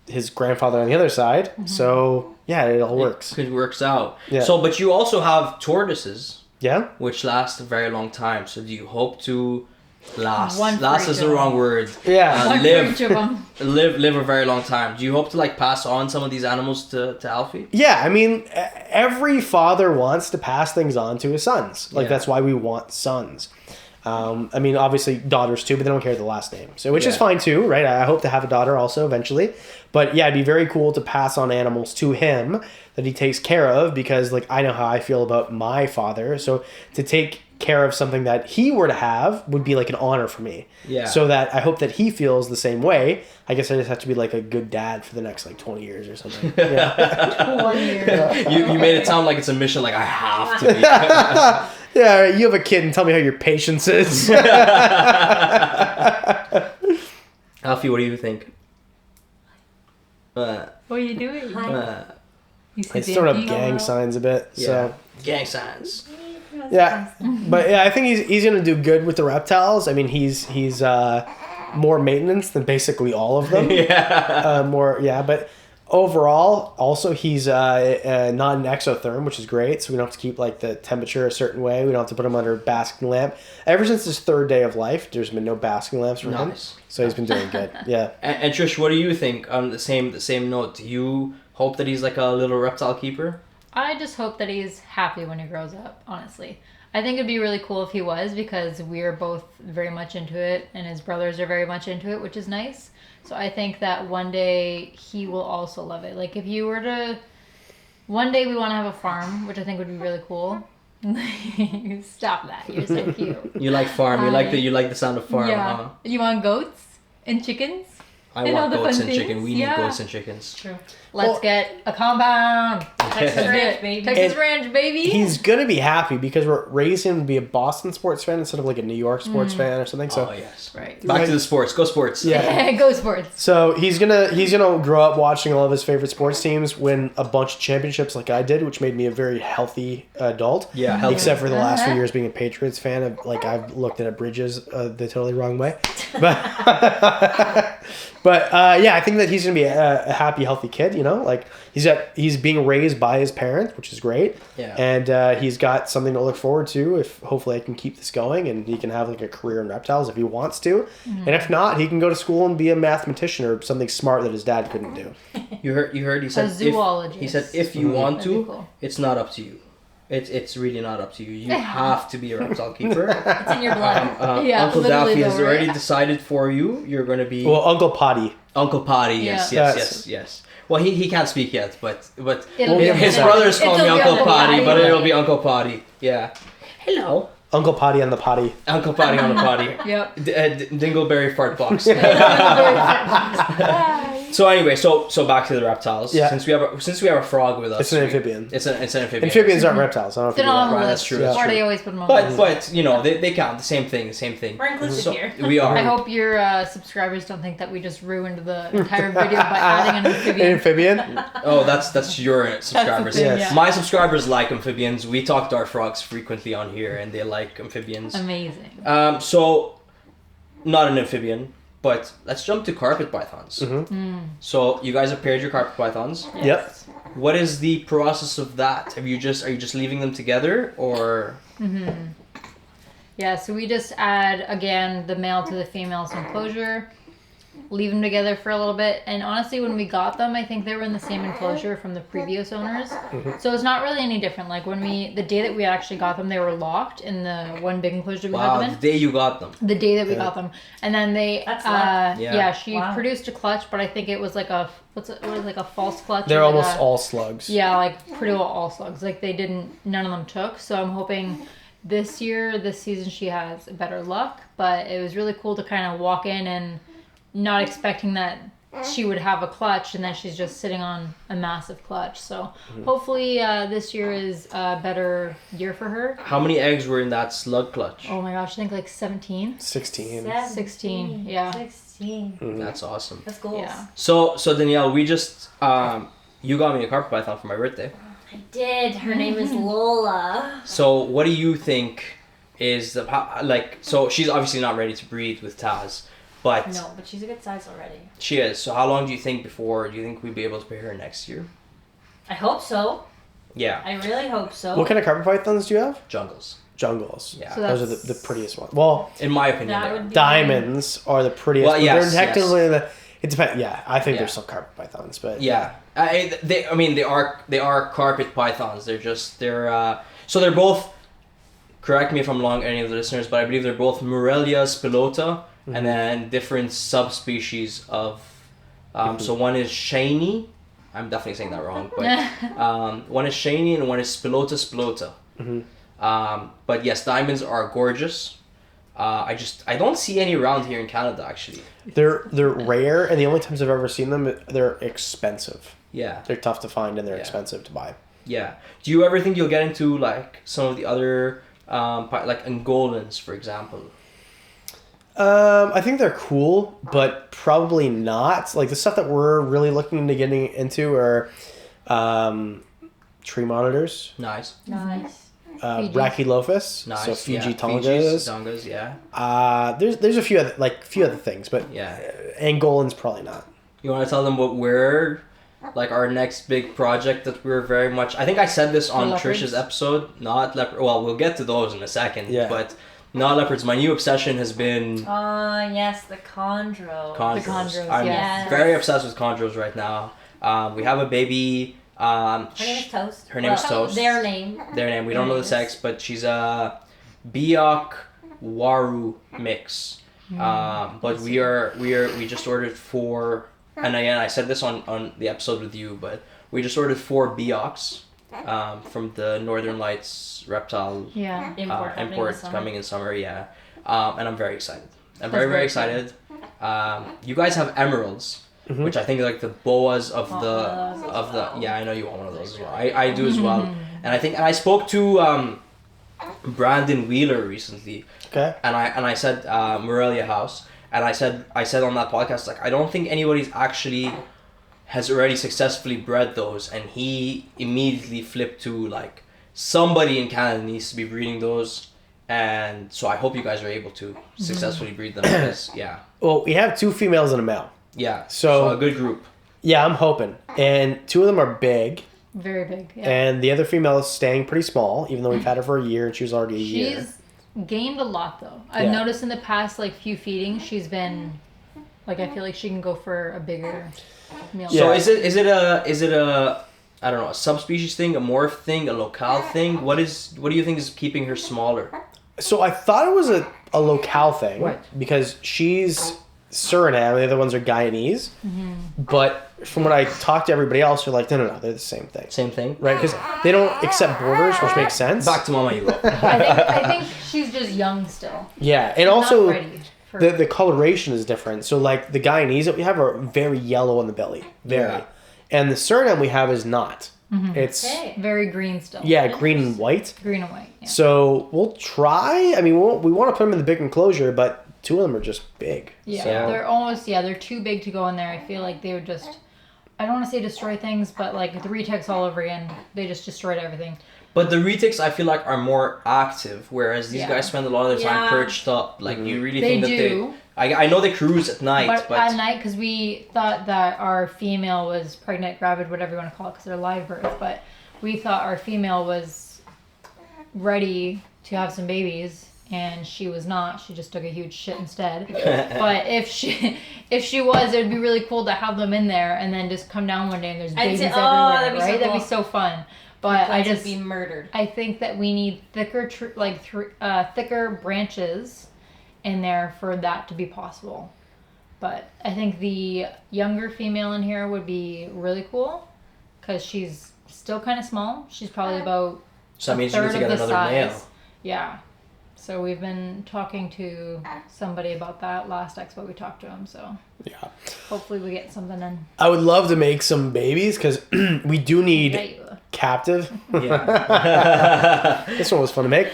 his grandfather on the other side. So yeah, it all works. It works out. Yeah. So, but you also have tortoises. Yeah. Which last a very long time. So do you hope to last? One for Last each is the of wrong them. word. Yeah. One for each of them. Live a very long time. Do you hope to like pass on some of these animals to Alfie? Yeah, I mean, every father wants to pass things on to his sons. Like, that's why we want sons. I mean, obviously daughters too, but they don't carry the last name. So, which is fine too, right? I hope to have a daughter also eventually. But yeah, it'd be very cool to pass on animals to him that he takes care of, because like I know how I feel about my father. So to take care of something that he were to have would be like an honor for me. Yeah. So that I hope that he feels the same way. I guess I just have to be like a good dad for the next like 20 years or something. Yeah. 1 year. You made it sound like it's a mission, like I have to be. Yeah, you have a kid and tell me how your patience is. Alfie, what do you think? What are you doing? He's throwing up gang signs a bit. Yeah. So Gang signs. yeah, but yeah, I think he's gonna do good with the reptiles. I mean, he's more maintenance than basically all of them. But overall, also he's not an exotherm, which is great. So we don't have to keep like the temperature a certain way. We don't have to put him under a basking lamp. Ever since his 3rd day of life, there's been no basking lamps for him. So he's been doing good. Yeah. And Trish, what do you think on the same note? Do you hope that he's like a little reptile keeper? I just hope that he's happy when he grows up, honestly. I think it'd be really cool if he was, because we're both very much into it, and his brothers are very much into it, which is nice. So I think that one day he will also love it. Like if you were to... One day we want to have a farm, which I think would be really cool. Stop that. You're so cute. You like farm. You like the sound of farm, Yeah. huh? You want goats and chickens? I want goats and chicken. We need goats and chickens. True. Let's get a compound. Texas Ranch, baby. Texas Ranch, baby. He's gonna be happy because we're raising him to be a Boston sports fan instead of like a New York sports fan or something. So yes, right. Back to the sports. Go sports. Yeah. Go sports. So he's gonna grow up watching all of his favorite sports teams win a bunch of championships like I did, which made me a very healthy adult. Yeah, healthy. Except for the last few years being a Patriots fan, I've looked at Bridges the totally wrong way. But yeah, I think that he's gonna be a happy, healthy kid. You know, like he's being raised by his parents, which is great. Yeah. And he's got something to look forward to. If hopefully I can keep this going, and he can have like a career in reptiles if he wants to, and if not, he can go to school and be a mathematician or something smart that his dad couldn't do. You heard. He said zoologist. He said if you want That'd to, be cool. It's not up to you. It's really not up to you. You have to be a reptile keeper. It's in your blood. Yeah, Uncle literally Daffy has though, right? already decided for you. You're going to be Well, Uncle Potty. Uncle Potty. Yes. Well, he can't speak yet, but It'll be his Uncle brothers call me It'll be Uncle Uncle Potty, Potty. but it'll be Uncle Potty. Yeah. Hello. Uncle Potty on the potty. Uncle Potty on the potty. Yep. Dingleberry fart box. Bye. So anyway, so back to the reptiles. Yeah. Since we have a frog with us. It's an amphibian. It's an amphibian. Amphibians aren't reptiles. I don't know if you know that. Right, that's true. That's That's true. They always put them on. But you know they count. The same thing. We're inclusive here. We are. I hope your subscribers don't think that we just ruined the entire video by adding an amphibian. An amphibian? Oh, that's your subscribers. That's the thing, Yes. yeah. My subscribers like amphibians. We talk to our frogs frequently on here, and they like amphibians. Amazing. So not an amphibian, but let's jump to carpet pythons. So you guys have paired your carpet pythons. Yep. What is the process of that? Are you just leaving them together, or? Yeah, so we just add, again, the male to the female's enclosure, leave them together for a little bit. And honestly, when we got them, I think they were in the same enclosure from the previous owners. So it's not really any different. Like the day that we actually got them, they were locked in the one big enclosure we had them in. The day you got them. The day that we got them. And then they, she Wow. produced a clutch, but I think it was like a false clutch. They're or like almost all slugs. Yeah, like pretty well all slugs. Like none of them took. So I'm hoping this season she has better luck. But it was really cool to kind of walk in and not expecting that she would have a clutch, and then she's just sitting on a massive clutch. So hopefully this year is a better year for her. How many eggs were in that slug clutch? Oh my gosh, I think like 17. 16. 16, yeah. 16. That's awesome. That's goals. Yeah. So Danielle, we just you got me a carpet python for my birthday. I did. Her name is Lola. So what do you think is so she's obviously not ready to breed with Taz, but No, but she's a good size already. she is. So how long do you think we'd be able to pay her next year? I hope so. Yeah. I really hope so. What kind of carpet pythons do you have? Jungles. Jungles. Yeah. So Those are the prettiest ones. Well, In my opinion, That they are. would be diamonds are the prettiest. Well, but yes, they're technically yes. it depends. Yeah, I think Yeah. they're still carpet pythons, but Yeah, they are carpet pythons. So they're both. Correct me if I'm wrong, any of the listeners, but I believe they're both Morelia spilota, and then different subspecies of. So one is shiny. I'm definitely saying that wrong, but one is shiny and one is spilota. But yes, diamonds are gorgeous. I don't see any around here in Canada actually. they're rare, and the only times I've ever seen them, they're expensive. Yeah. They're tough to find, and they're expensive to buy. Yeah. Do you ever think you'll get into like some of the other like Angolans, for example? I think they're cool, but probably not. Like the stuff that we're really looking into getting into are tree monitors, Nice. Nice. Brachylophus, Nice. so Fiji yeah. tongas. Tongas, yeah. There's a few other things, but Yeah. Angolans probably not. You want to tell them what we're like our next big project that we're very much. I think I said this on Leopards? Trish's episode. Not leopard. Well, we'll get to those in a second. Yeah. But not leopards. My new obsession has been Yes, the chondro. chondros. The chondros, I'm yes. very obsessed with chondros right now. We have a baby. Her name is Toast. Her name is Toast. Their name. Their name. We don't know the Yes. sex, but she's a Biak Waru mix. But we just ordered 4, and again I said this on the episode with you, but we just ordered 4 Biaks from the Northern Lights reptile Yeah. Import coming in summer. Yeah, and I'm very excited. I'm That's very very excited. You guys have emeralds. Which I think are like the boas of the yeah, I know you want one of those as well. I do as well. And I spoke to Brandon Wheeler recently. Okay. And I said Morelia House, and I said on that podcast, like, I don't think anybody's actually has already successfully bred those, and he immediately flipped to like somebody in Canada needs to be breeding those. And so I hope you guys are able to successfully breed them because Well, we have 2 females and a male. Yeah. So a good group. Yeah, I'm hoping. And 2 of them are big. Very big. Yeah. And the other female is staying pretty small, even though we've had her for a year and she was already a year. She's gained a lot though. I've noticed in the past like few feedings, she's been like I feel like she can go for a bigger meal. So is it a I don't know, a subspecies thing, a morph thing, a locale thing? What do you think is keeping her smaller? So I thought it was a locale thing. Right. Because she's Suriname, the other ones are Guyanese. But from what I talked to everybody else, they're like, no, they're the same thing. Same thing? Right? Because they don't accept borders, which makes sense. Back to Mama you go. I think she's just young still. Yeah, and Not also ready the coloration is different. So like the Guyanese that we have are very yellow on the belly, and the Suriname we have is not. It's very green still. Yeah, green and white. Green and white. Yeah. So we'll try. I mean, we want to put them in the big enclosure, but 2 of them are just big. Yeah, so. they're too big to go in there. I feel like they would just, I don't want to say destroy things, but like the retics all over again, they just destroyed everything. But the retics, I feel like, are more active, whereas these guys spend a lot of their time perched up. Like, you really think that they... I know they cruise at night, but... at night, because we thought that our female was pregnant, gravid, whatever you want to call it, because they're live birth, but we thought our female was ready to have some babies, and she was not. She just took a huge shit instead. But if she was, it would be really cool to have them in there, and then just come down one day and there's babies everywhere, that'd be right? so cool. That'd be so fun. But I just be murdered. I think that we need thicker thicker branches in there for that to be possible. But I think the younger female in here would be really cool because she's still kind of small. She's probably about so that means a you need third to get of the another size. male. Yeah. So we've been talking to somebody about that last expo. We talked to him, so hopefully we get something in. I would love to make some babies because we do need captive. Yeah. This one was fun to make.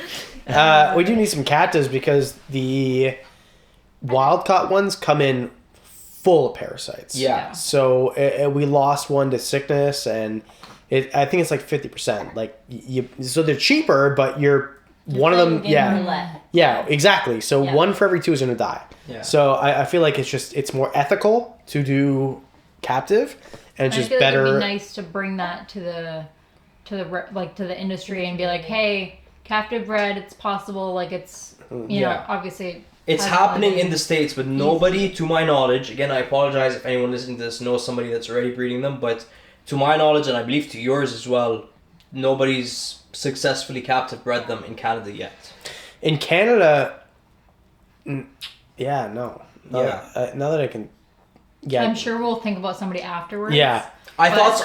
We do need some captives because the wild caught ones come in full of parasites. Yeah. So we lost one to sickness, and I think it's like 50%. Like so they're cheaper, but you're one of them. Yeah, exactly. So one for every 2 is going to die. Yeah. So I feel like it's more ethical to do captive, and it's just better. It'd be nice to bring that to the industry and be like, hey, captive bred, it's possible. Like it's you know, obviously it's happening in the States, but nobody, to my knowledge, again, I apologize if anyone listening to this knows somebody that's already breeding them, but to my knowledge, and I believe to yours as well, nobody's successfully captive bred them in Canada yet. In Canada, no. Now that I can, I'm sure we'll think about somebody afterwards. Yeah. I thought so.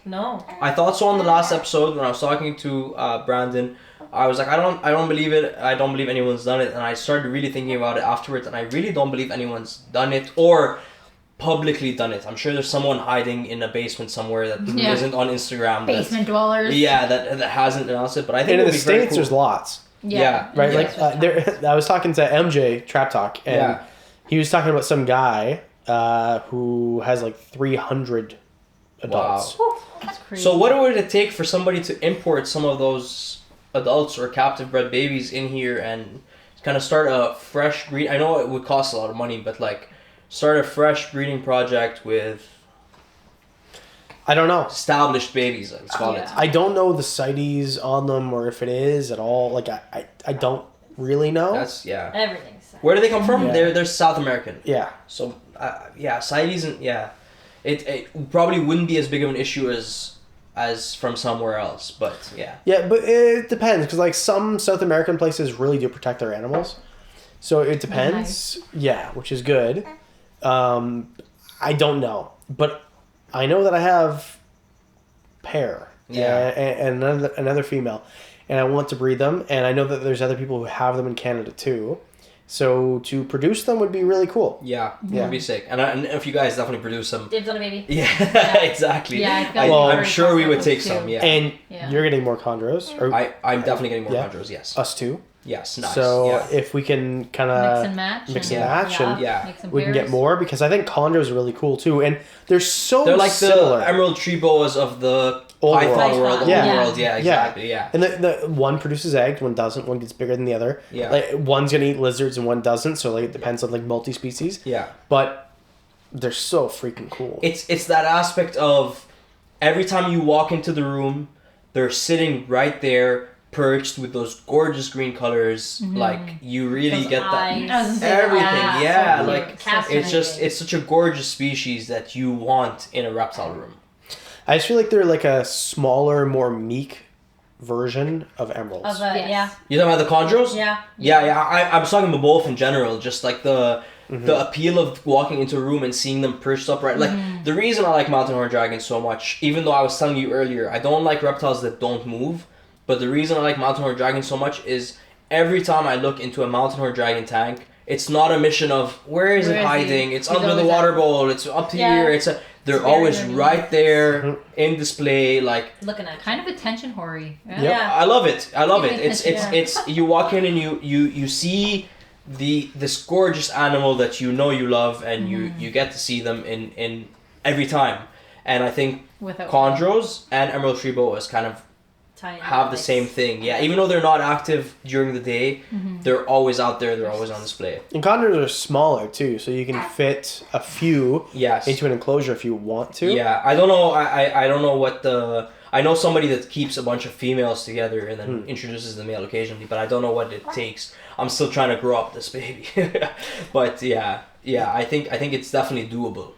No. I thought so on the last episode when I was talking to Brandon. I was like, I don't believe it. I don't believe anyone's done it. And I started really thinking about it afterwards, and I really don't believe anyone's done it or publicly done it. I'm sure there's someone hiding in a basement somewhere that isn't on Instagram. Basement dwellers. Yeah, that hasn't announced it. But I think in the States there's lots. Yeah. Right. Like I was talking to MJ Trap Talk, and he was talking about some guy who has like 300 adults. Wow. That's crazy. So what would it take for somebody to import some of those adults or captive bred babies in here and kind of start a fresh breed? I know it would cost a lot of money, but like start a fresh breeding project with, I don't know, established babies, let's call it. I don't know the CITES on them or if it is at all. Like I don't really know. That's everything's. Where do they come from? They're South American. Yeah. So CITES and it probably wouldn't be as big of an issue as from somewhere else, but yeah, but it depends because like some South American places really do protect their animals, so it depends. Nice. Which is good. I don't know, but I know that I have pair and another female, and I want to breed them, and I know that there's other people who have them in Canada too. So to produce them would be really cool. Yeah, it'd be sick. And if you guys definitely produce them. Dibs on a baby. Yeah, exactly. Yeah, I'm sure we would take some, And you're getting more chondros. I'm definitely getting more chondros, yes. Us too? Yes, nice. So if we can kind of mix and match and we can get more, because I think chondros are really cool too. And they're like similar. The emerald tree boas of the python world, old world. Yeah, exactly. Yeah. And the one produces eggs, one doesn't. One gets bigger than the other. Yeah. Like one's gonna eat lizards and one doesn't. So like it depends on like multi-species. Yeah. But they're so freaking cool. It's that aspect of every time you walk into the room, they're sitting right there, perched with those gorgeous green colors. Like you really those get eyes. that everything. Yeah, so like it's such a gorgeous species that you want in a reptile room. I just feel like they're like a smaller, more meek version of emeralds. You talking about the chondros? Yeah. I'm talking about both in general. Just like the appeal of walking into a room and seeing them perched up right. Like the reason I like mountain horn dragons so much, even though I was telling you earlier, I don't like reptiles that don't move. But the reason I like mountain horn dragons so much is every time I look into a mountain horn dragon tank, it's not a mission of where is it hiding? It's under the water bowl. It's up here. They're always right there in display, like looking at kind of attention hoary. Yeah. I love it. It's you walk in and you see this gorgeous animal that you love, and you get to see them in every time. And I think chondros and emerald tree boas kind of have the same thing. Yeah, even though they're not active during the day, they're always out there. They're always on display. And chondros are smaller too, so you can fit a few into an enclosure if you want to. Yeah, I don't know. I don't know what the. I know somebody that keeps a bunch of females together and then introduces the male occasionally, but I don't know what it takes. I'm still trying to grow up this baby. But yeah, I think it's definitely doable.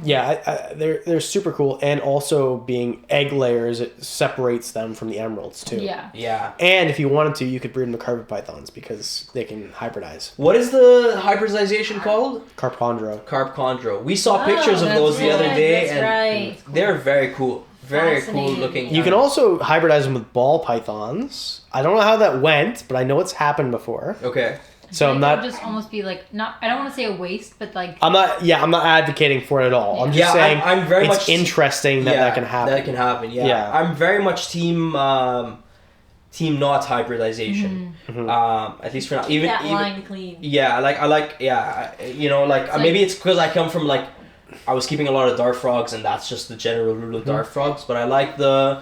Yeah, they're super cool, and also being egg layers, it separates them from the emeralds too. Yeah. And if you wanted to, you could breed them to carpet pythons because they can hybridize. What is the hybridization called? Carp-chondro. We saw pictures of those the other day, and they're very cool. Very cool looking. You can also hybridize them with ball pythons. I don't know how that went, but I know it's happened before. Okay. So I'm not. It would just almost be like not. I don't want to say a waste, but like. I'm not advocating for it at all. I'm just saying I'm very it's much interesting that can happen. That can happen. Yeah. I'm very much team not hybridization. At least for now. Even line clean. Yeah, I like maybe it's because I come from like I was keeping a lot of dart frogs, and that's just the general rule of dart frogs. But I like the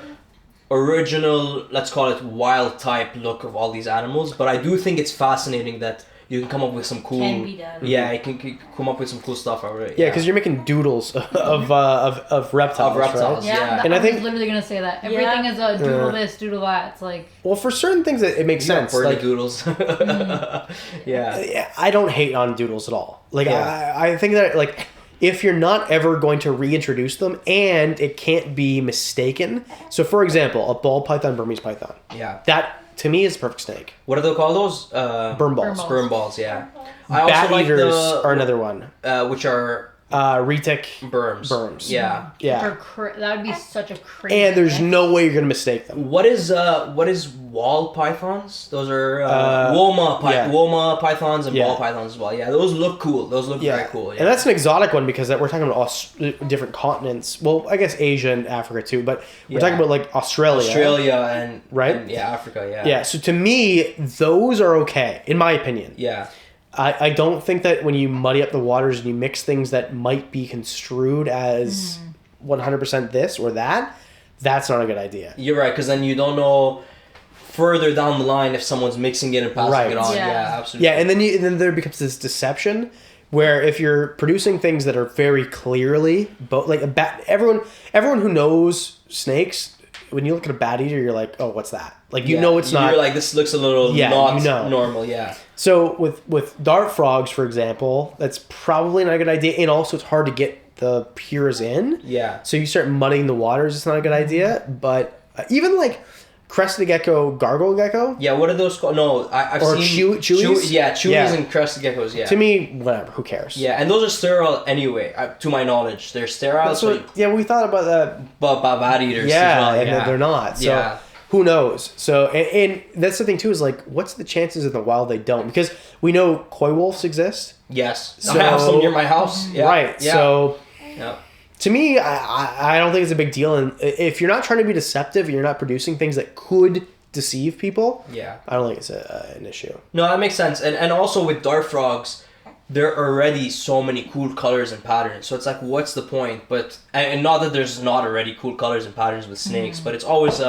original, let's call it wild type look of all these animals. But I do think it's fascinating that you can come up with some cool. Can be done. Yeah, you can come up with some cool stuff already. Yeah, because you're making doodles of reptiles. Right? Yeah, and I think literally gonna say that everything is a doodle this, doodle that. It's like. Well, for certain things, it makes sense. Like doodles. Yeah. I don't hate on doodles at all. Like I think that like. If you're not ever going to reintroduce them and it can't be mistaken. So, for example, a ball python, Burmese python. Yeah. That, to me, is a perfect snake. What do they call those? Burn balls. Sperm balls, yeah. Bat eaters are another one. Which are... retic Burms. Yeah. That would be such a crazy. And there's no way you're going to mistake them. What is wall pythons? Those are Woma pythons and ball pythons as well. Yeah, those look cool. Those look very cool. Yeah. And that's an exotic one because we're talking about different continents. Well, I guess Asia and Africa too, but we're talking about like Australia and right? And, Africa. Yeah. Yeah. So to me, those are okay, in my opinion. Yeah. I don't think that when you muddy up the waters and you mix things that might be construed as 100% this or that, that's not a good idea. You're right, because then you don't know further down the line if someone's mixing it and passing it on. Yeah, absolutely. Yeah, and then there becomes this deception where if you're producing things that are very clearly like a bat, everyone who knows snakes, when you look at a bat eater, you're like, oh, what's that? Like it's not. You're like, this looks a little not normal. Yeah. So with dart frogs, for example, that's probably not a good idea, and also it's hard to get the pures in. Yeah. So you start muddying the waters, it's not a good idea. But even like crested gecko, gargoyle gecko. Yeah, what are those called? No, I've seen chewies. Chewies and crested geckos. Yeah. To me, whatever. Who cares? Yeah, and those are sterile anyway. To my knowledge, they're sterile. That's what, we thought about that. But bat eaters. Yeah, as well, and they're not. So who knows? So and that's the thing too is like, what's the chances in the wild they don't? Because we know koi wolves exist. Yes, so, I have some near my house. Yeah. Right. Yeah. So. Yeah. To me, I don't think it's a big deal. And if you're not trying to be deceptive, you're not producing things that could deceive people. Yeah, I don't think it's an issue. No, that makes sense. And also with dart frogs, there are already so many cool colors and patterns. So it's like, what's the point? But and not that there's not already cool colors and patterns with snakes, but it's always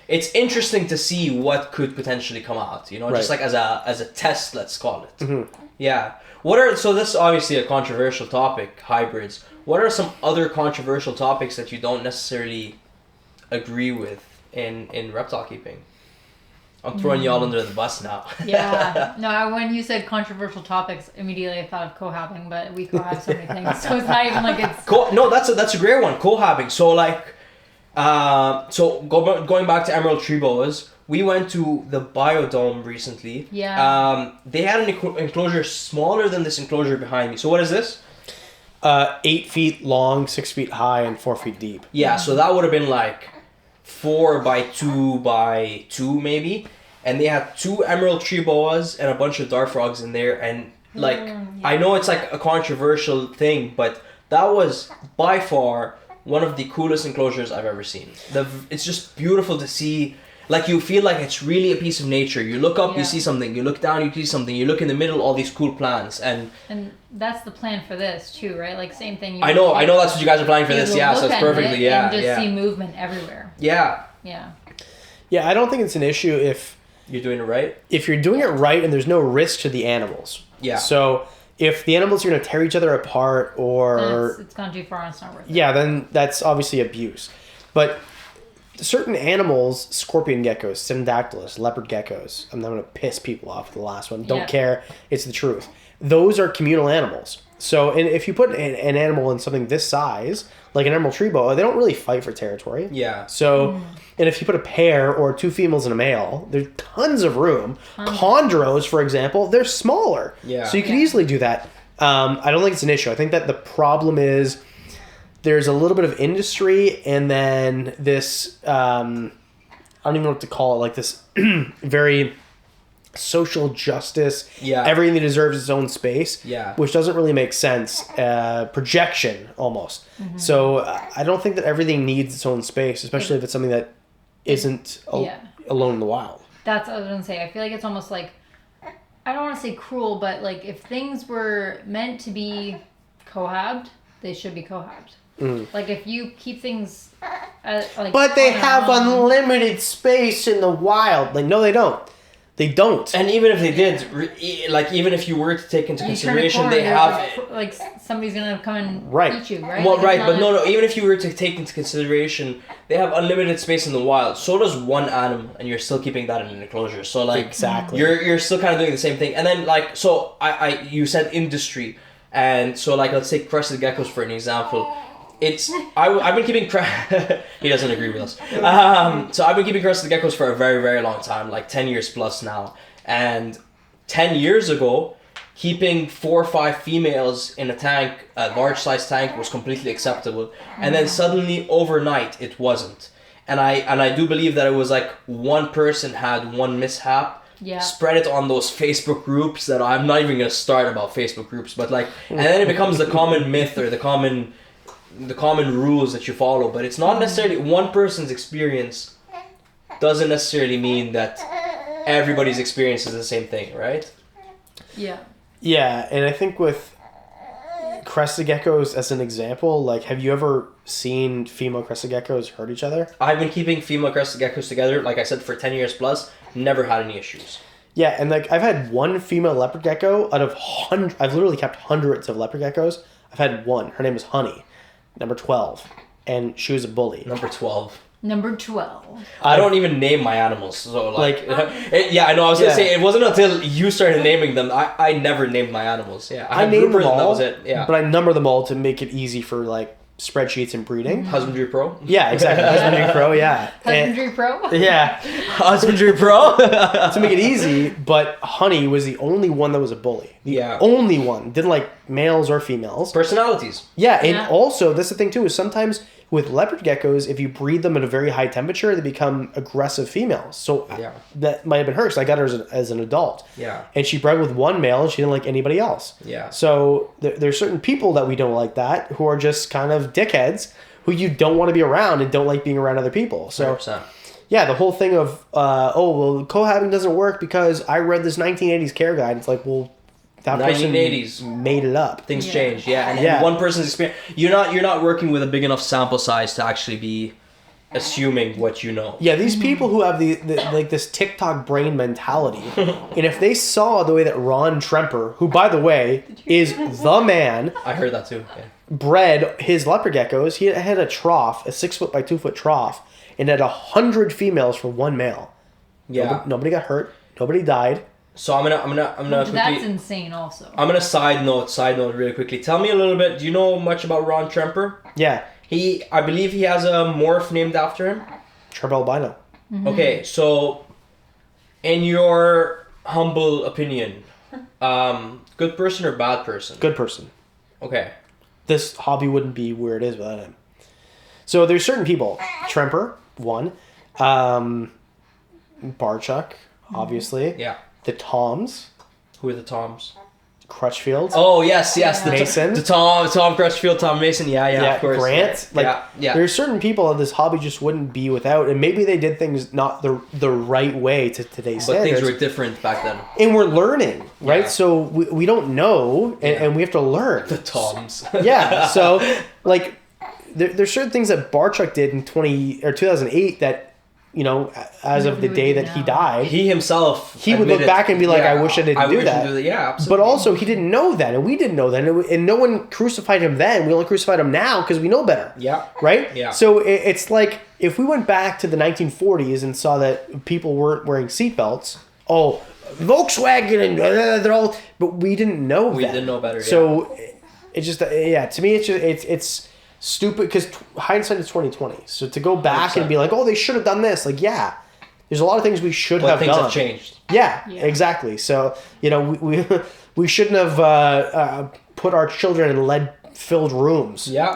it's interesting to see what could potentially come out. You know, just like as a test, let's call it. Mm-hmm. Yeah. So this is obviously a controversial topic, hybrids. What are some other controversial topics that you don't necessarily agree with in reptile keeping? I'm throwing y'all under the bus now. Yeah. No, when you said controversial topics, immediately I thought of cohabbing, but we cohab so many things, so it's not even like it's... No, that's a great one, cohabbing. So like, going back to emerald tree boas, we went to the Biodome recently. Yeah. They had an enclosure smaller than this enclosure behind me. So what is this? 8 feet long, 6 feet high, and 4 feet deep. Yeah, so that would have been like 4 by 2 by 2 maybe. and they had 2 emerald tree boas and a bunch of dart frogs in there, and like I know it's like a controversial thing, but that was by far one of the coolest enclosures I've ever seen. It's just beautiful to see. Like, you feel like it's really a piece of nature. You look up, you see something. You look down, you see something. You look in the middle, all these cool plants. And that's the plan for this too, right? Like, same thing. I know that's what you guys are planning for this. Yeah, so it's perfectly, and just see movement everywhere. Yeah. Yeah. Yeah, I don't think it's an issue if you're doing it right. If you're doing it right and there's no risk to the animals. Yeah. So if the animals are going to tear each other apart or... It's gone too far and it's not worth it. Yeah, then that's obviously abuse. But... certain animals, scorpion geckos, Synodactylus, leopard geckos, I'm not going to piss people off with the last one, don't care, it's the truth. Those are communal animals. So and if you put an animal in something this size, like an emerald tree boa, they don't really fight for territory. Yeah. So, and if you put a pair or 2 females and a male, there's tons of room. Chondros, for example, they're smaller. Yeah. So you could easily do that. I don't think it's an issue. I think that the problem is... there's a little bit of industry and then this, I don't even know what to call it, like this very social justice, everything deserves its own space, which doesn't really make sense, projection almost. Mm-hmm. So I don't think that everything needs its own space, especially if it's something that isn't alone in the wild. That's what I was going to say. I feel like it's almost like, I don't want to say cruel, but like if things were meant to be cohabbed, they should be cohabbed. Like if you keep things like, but they have unlimited space in the wild. Like, no, they don't. They don't. And even if they did, like, even if you were to take into consideration, they have... like, somebody's going to come and eat you, right? Well, like, right, but no, even if you were to take into consideration, they have unlimited space in the wild. So does one animal, and you're still keeping that in an enclosure. So, like, exactly, you're still kind of doing the same thing. And then, like, so you said industry, and so, like, let's take crested geckos for an example. I've been keeping he doesn't agree with us. So I've been keeping crested geckos for a very, very long time, like 10 years plus now. And 10 years ago, keeping 4 or 5 females in a tank, a large size tank, was completely acceptable. And then suddenly overnight it wasn't. And I do believe that it was like one person had one mishap. Yeah. Spread it on those Facebook groups that I'm not even gonna start about Facebook groups, but like, and then it becomes the common myth or the common rules that you follow. But it's not necessarily one person's experience doesn't necessarily mean that everybody's experience is the same thing, right? Yeah. Yeah, and I think with crested geckos as an example, like, have you ever seen female crested geckos hurt each other? I've been keeping female crested geckos together, like I said, for 10 years plus. Never had any issues. Yeah, and like I've had one female leopard gecko out of I've literally kept hundreds of leopard geckos. I've had one. Her name is Honey. Number 12. And she was a bully. Number 12. Number 12. I don't even name my animals. So like yeah, I know. I was going to say, it wasn't until you started naming them. I never named my animals. Yeah, I named them all, that was it. Yeah. But I number them all to make it easy for like spreadsheets and breeding. Mm-hmm. Husbandry Pro? Yeah, exactly. Husbandry Pro, yeah. Husbandry Pro? Yeah. Husbandry Pro? To make it easy, but Honey was the only one that was a bully. The only one. Didn't like males or females. Personalities. Yeah, and also, that's the thing too, is sometimes with leopard geckos, if you breed them at a very high temperature, they become aggressive females. So that might have been her, because I got her as an adult. Yeah. And she bred with one male, and she didn't like anybody else. Yeah. So there's certain people that we don't like that, who are just kind of dickheads, who you don't want to be around and don't like being around other people. So 100%. Yeah, the whole thing of, cohabiting doesn't work because I read this 1980s care guide. It's like, well, that 1980s made it up. Things changed, and one person's experience. You're not working with a big enough sample size to actually be assuming what you know. Yeah, these people who have the like this TikTok brain mentality, and if they saw the way that Ron Tremper, who by the way is the man, I heard that too. Yeah. Bred his leopard geckos. He had a trough, a 6 foot by 2 foot trough, and had 100 females for one male. Yeah, nobody got hurt. Nobody died. So I'm gonna quickly, that's insane also. I'm gonna side note really quickly. Tell me a little bit, do you know much about Ron Tremper? Yeah. I believe he has a morph named after him. Tremper albino. Mm-hmm. Okay, so in your humble opinion, good person or bad person? Good person. Okay. This hobby wouldn't be where it is without him. So there's certain people. Tremper, one. Barchuk, obviously. Yeah. The Toms. Who are the Toms? Crutchfield. Oh yes. The Mason. The Tom Crutchfield, Tom Mason. Yeah, of course. Grant. Yeah. There's certain people that this hobby just wouldn't be without, and maybe they did things not the right way to today's standards. But things were different back then. And we're learning, right? Yeah. So we don't know, and we have to learn. The Toms. Yeah. So like, there's certain things that Barchuk did in 2008 that, as of the day that he died, he himself would look back and be like, I wish I didn't do that. Yeah, absolutely. But also, he didn't know that, and we didn't know that, and no one crucified him then. We only crucified him now because we know better. Yeah. Right? Yeah. So it's like, if we went back to the 1940s and saw that people weren't wearing seatbelts, Volkswagen, and they're all, but we didn't know that. We didn't know better, So it's just, to me, it's stupid, because hindsight is 2020. So to go back 100%. and be like, they should have done this, there's a lot of things we should have things done. have changed. Yeah, exactly. So we shouldn't have put our children in lead-filled rooms. Yeah.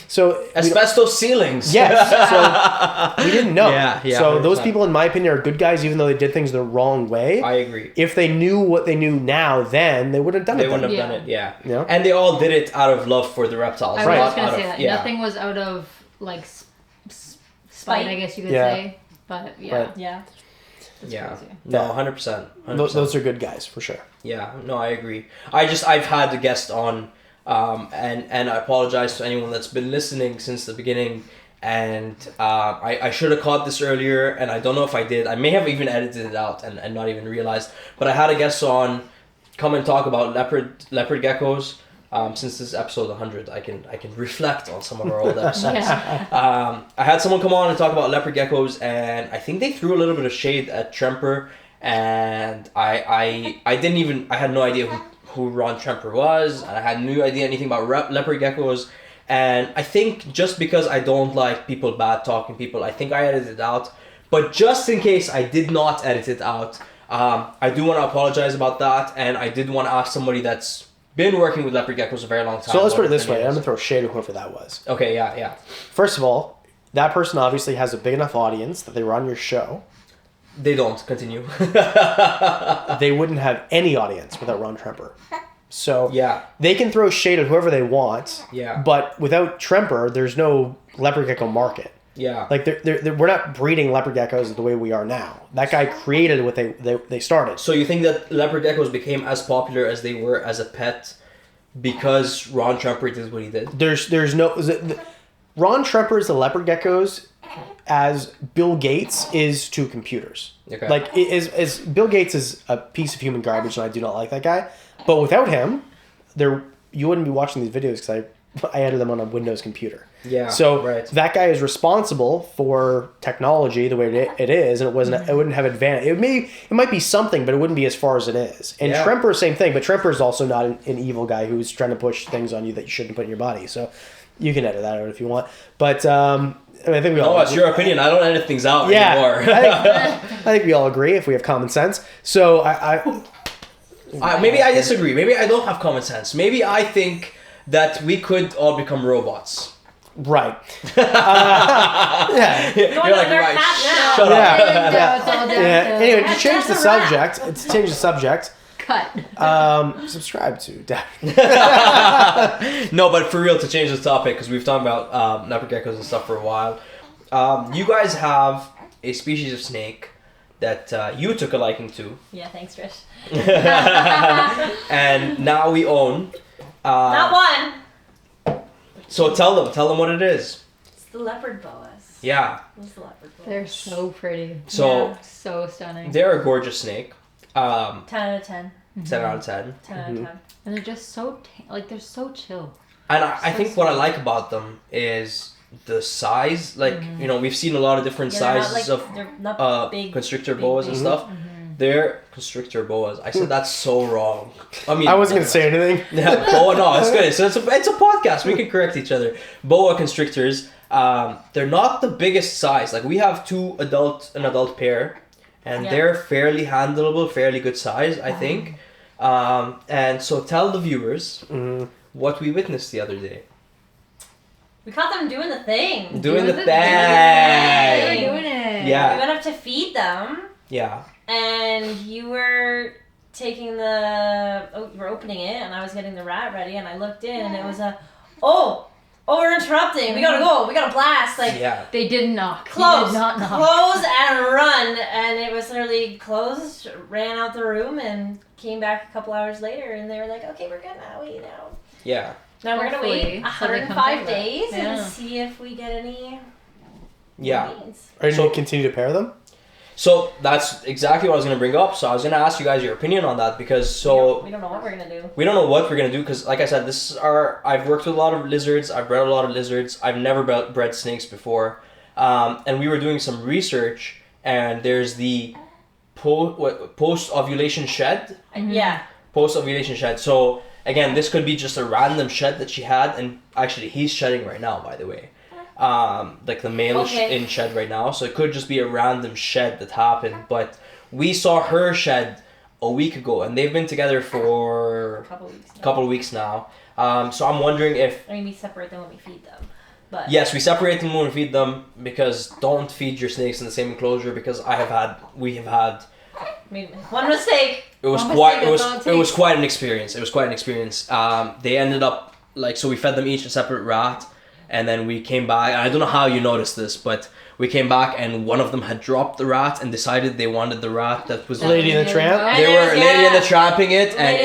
So asbestos ceilings. Yes. So we didn't know. Yeah. So 100%. those people, in my opinion, are good guys, even though they did things the wrong way. I agree. If they knew what they knew now, then they wouldn't have done it. They wouldn't have done it. Yeah. Yeah. And they all did it out of love for the reptiles. I Right. was going to say that. Yeah. Nothing was out of, spite, I guess you could Yeah. say. But, yeah. Right. Yeah. It's Yeah. crazy. No, 100%. Those are good guys, for sure. Yeah, no, I agree. I've had the guest on, and I apologize to anyone that's been listening since the beginning, and I should have caught this earlier, and I don't know if I did. I may have even edited it out and not even realized, but I had a guest on come and talk about leopard geckos. Since this is episode 100, I can reflect on some of our old episodes. I had someone come on and talk about leopard geckos, and I think they threw a little bit of shade at Tremper, and I had no idea who Ron Tremper was, and I had no idea anything about leopard geckos, and I think just because I don't like people bad talking people, I think I edited it out. But just in case I did not edit it out, I do want to apologize about that, and I did want to ask somebody that's been working with leopard geckos a very long time. So let's put it this way. I'm going to throw shade at whoever that was. Okay, yeah. First of all, that person obviously has a big enough audience that they were on your show. They don't. Continue. They wouldn't have any audience without Ron Tremper. So yeah, they can throw shade at whoever they want. Yeah. But without Tremper, there's no leopard gecko market. Yeah. Like we're not breeding leopard geckos the way we are now. That guy created what they started. So you think that leopard geckos became as popular as they were as a pet because Ron Tremper did what he did? There's no Ron Tremper is the leopard geckos as Bill Gates is to computers. Okay. Like is Bill Gates is a piece of human garbage, and I do not like that guy. But without him, you wouldn't be watching these videos because I edited them on a Windows computer. Yeah. So right. That guy is responsible for technology the way it is, and it wouldn't have advantage. It might be something, but it wouldn't be as far as it is. And Tremper, same thing, but Tremper is also not an evil guy who's trying to push things on you that you shouldn't put in your body. So you can edit that out if you want. But I think we all. No, it's your opinion. I don't edit things out anymore. I think we all agree if we have common sense. So maybe I disagree. Maybe I don't have common sense. Maybe I think that we could all become robots. Right. Yeah. You're like, right, shut up. Yeah. Anyway, to change the subject. Cut. Subscribe to Daffy. No, but for real, to change the topic, because we've talked about leopard geckos and stuff for a while. You guys have a species of snake that you took a liking to. Yeah, thanks, Trish. And now we own. Not one. So tell them what it is. It's the leopard boas. Yeah. It's the leopard boas. They're so pretty. So so stunning. They're a gorgeous snake. 10 out of 10. 10 out of 10. 10 out of 10. And they're just so they're so chill. And I think what I like about them is the size. Like, we've seen a lot of different sizes they're not big, constrictor boas and stuff. They're constrictor boas. I said that's so wrong. I mean, I wasn't going to say anything. Yeah, boa, no, it's good. So it's a podcast. We can correct each other. Boa constrictors, they're not the biggest size. Like, we have an adult pair, and they're fairly handleable, fairly good size, I think. And so tell the viewers what we witnessed the other day. We caught them doing the thing. Doing the thing. They were doing it. Yeah. We went up to feed them. Yeah. And you were taking you were opening it, and I was getting the rat ready, and I looked in, and it was we're interrupting. We gotta go. We gotta blast. Like, yeah. They did knock. Close. He did not knock. Close and run. And it was literally closed, ran out the room, and came back a couple hours later, and they were like, okay, we're good now. We know. Yeah. Now we're gonna wait So they 105 days Yeah. and see if we get any. Yeah. Beans. Are you going to continue to pair them? So that's exactly what I was going to bring up. So I was going to ask you guys your opinion on that because we don't know what we're gonna do. We don't know what we're going to do because, like I said, I've worked with a lot of lizards. I've bred a lot of lizards. I've never bred snakes before. And we were doing some research, and there's the post-ovulation shed. Yeah. Post-ovulation shed. So again, this could be just a random shed that she had, and actually he's shedding right now, by the way. Like the male is in shed right now, so it could just be a random shed that happened. But we saw her shed a week ago, and they've been together for a couple of weeks now. So I'm wondering if we separate them when we feed them. But yes, we separate them when we feed them, because don't feed your snakes in the same enclosure, because we have had one mistake. It was quite an experience. They ended up so we fed them each a separate rat. And then we came back, and I don't know how you noticed this, but we came back and one of them had dropped the rat and decided they wanted the rat that was Lady and the Tramp. They were Lady and the Tramping it, and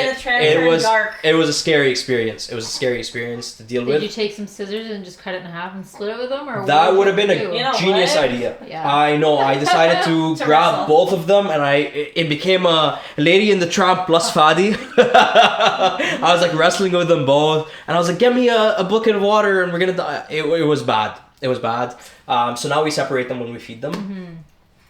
it was a scary experience. It was a scary experience to deal with. Did you take some scissors and just cut it in half and split it with them, or that would have been a genius idea? Yeah. I know. I decided to grab both of them, and it became a Lady and the Tramp plus Fadi. I was like wrestling with them both, and I was like, "Get me a bucket of water, and we're gonna die." It was bad. It was bad. So now we separate them when we feed them. Mm-hmm.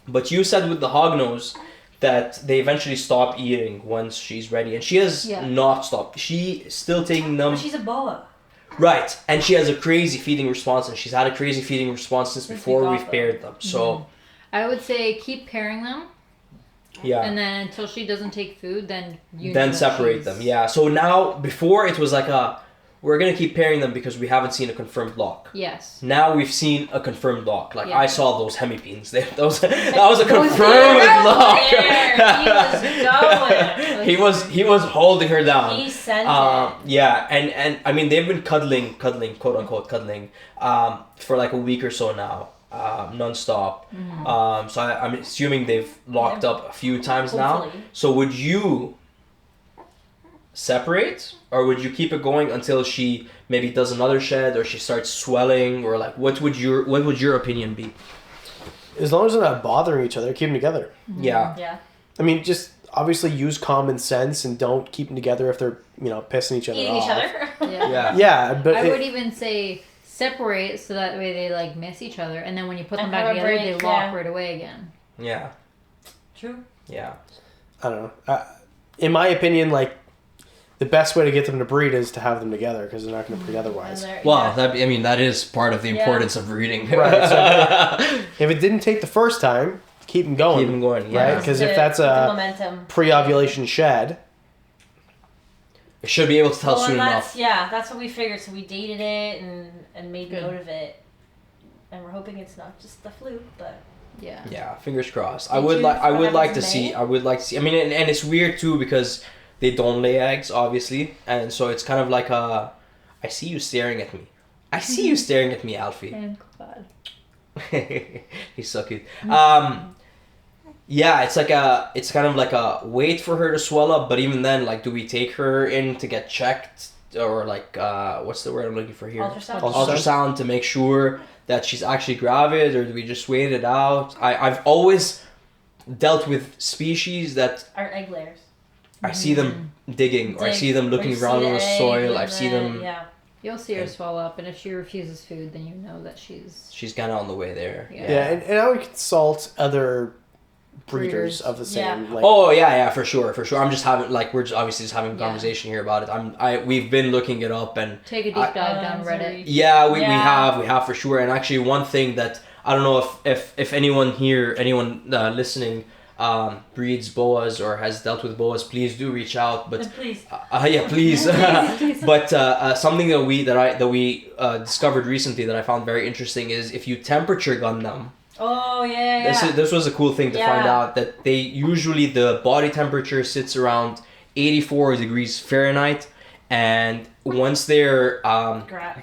But you said with the hognose that they eventually stop eating once she's ready, and she has not stopped. She's still taking them. But she's a boa. Right, and she has a crazy feeding response, and she's had a crazy feeding response since before we've paired them. So I would say keep pairing them. Yeah. And then until she doesn't take food, then separate them. Yeah. So now, before it was like we're going to keep pairing them because we haven't seen a confirmed lock. Yes. Now we've seen a confirmed lock. Like, I saw those hemipenes. That was a confirmed lock. He was going. He was holding her down. He sent it. Yeah, and I mean, they've been cuddling, quote unquote cuddling, for like a week or so now, non-stop. Mm-hmm. So I'm assuming they've locked up a few times now. So would you separate, or would you keep it going until she maybe does another shed, or she starts swelling, or like what would your opinion be? As long as they're not bothering each other, keep them together. Yeah. I mean, just obviously use common sense and don't keep them together if they're pissing each other off. Each other. Yeah, but I would even say separate so that way they like miss each other, and then when you put them back together, they lock right away again. Yeah. True. Yeah. I don't know. In my opinion, like, the best way to get them to breed is to have them together, because they're not going to breed otherwise. Well, that is part of the importance of breeding. Right. So if it didn't take the first time, keep them going. Keep them going, yeah. Right? Because if that's a pre-ovulation shed, it should be able to tell soon enough. Yeah, that's what we figured. So we dated it and made note of it, and we're hoping it's not just the fluke, but. Yeah, fingers crossed. I would like to see. I mean, and it's weird too because they don't lay eggs, obviously, and so it's kind of like I see you staring at me. I see you staring at me, Alfie. Thank God. He's so cute. Yeah, it's kind of like a wait for her to swell up, but even then, like, do we take her in to get checked, or like what's the word I'm looking for here? Ultrasound to make sure that she's actually gravid, or do we just wait it out? I've always dealt with species that are egg layers. I see them digging, or I see them looking around in the soil. I see them. Yeah. You'll see her swell up, and if she refuses food, then you know that she's kind of on the way there. Yeah, and I would consult other breeders of the same. Yeah. For sure. I'm just having we're just obviously just having a conversation here about it. We've been looking it up and take a deep dive down Reddit. Yeah, we have for sure. And actually, one thing that I don't know if anyone listening breeds boas or has dealt with boas, please do reach out. But please, please. But something that we discovered recently that I found very interesting is if you temperature gun them. Oh yeah. This was a cool thing to find out, that they usually the body temperature sits around 84 degrees Fahrenheit, and once they're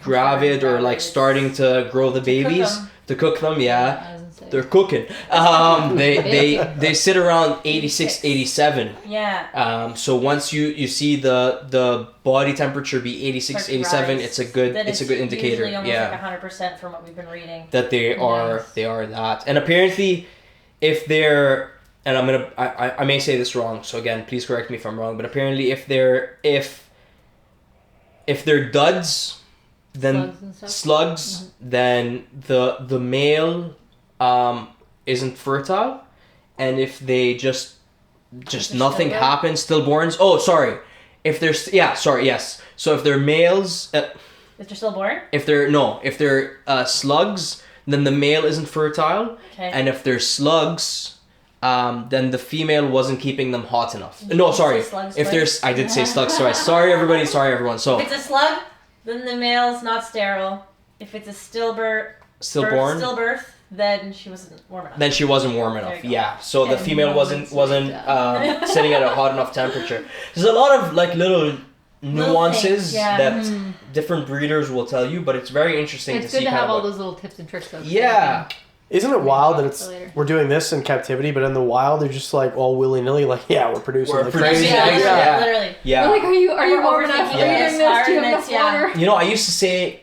gravid or like starting to grow the babies to cook them, they're cooking. They sit around 86, 87. Yeah. So once you see the body temperature be 86, 87, it's a good indicator. Usually almost like 100% from what we've been reading. That they are that. And apparently, if they're, and I may say this wrong, so again, please correct me if I'm wrong, but apparently if they're duds, then slugs, then the male isn't fertile, and if they just nothing happens, stillborns. Oh, sorry. If they're So if they're males, if they're stillborn. If they're slugs, then the male isn't fertile, and if they're slugs, then the female wasn't keeping them hot enough. No, sorry. If there's, I did say slugs. Sorry, everybody. Sorry, everyone. So if it's a slug, then the male's not sterile. If it's a stillbirth, then she wasn't warm enough. Yeah. So the female wasn't sitting at a hot enough temperature. There's a lot of like little nuances that different breeders will tell you, but it's very interesting to see. It's good to have all those little tips and tricks. Yeah. Isn't it wild that we're doing this in captivity, but in the wild they're just like all willy nilly, like we're producing like crazy. Literally. Yeah. Like, are you warm enough? Are you doing this? Do you have enough water? You know, I used to say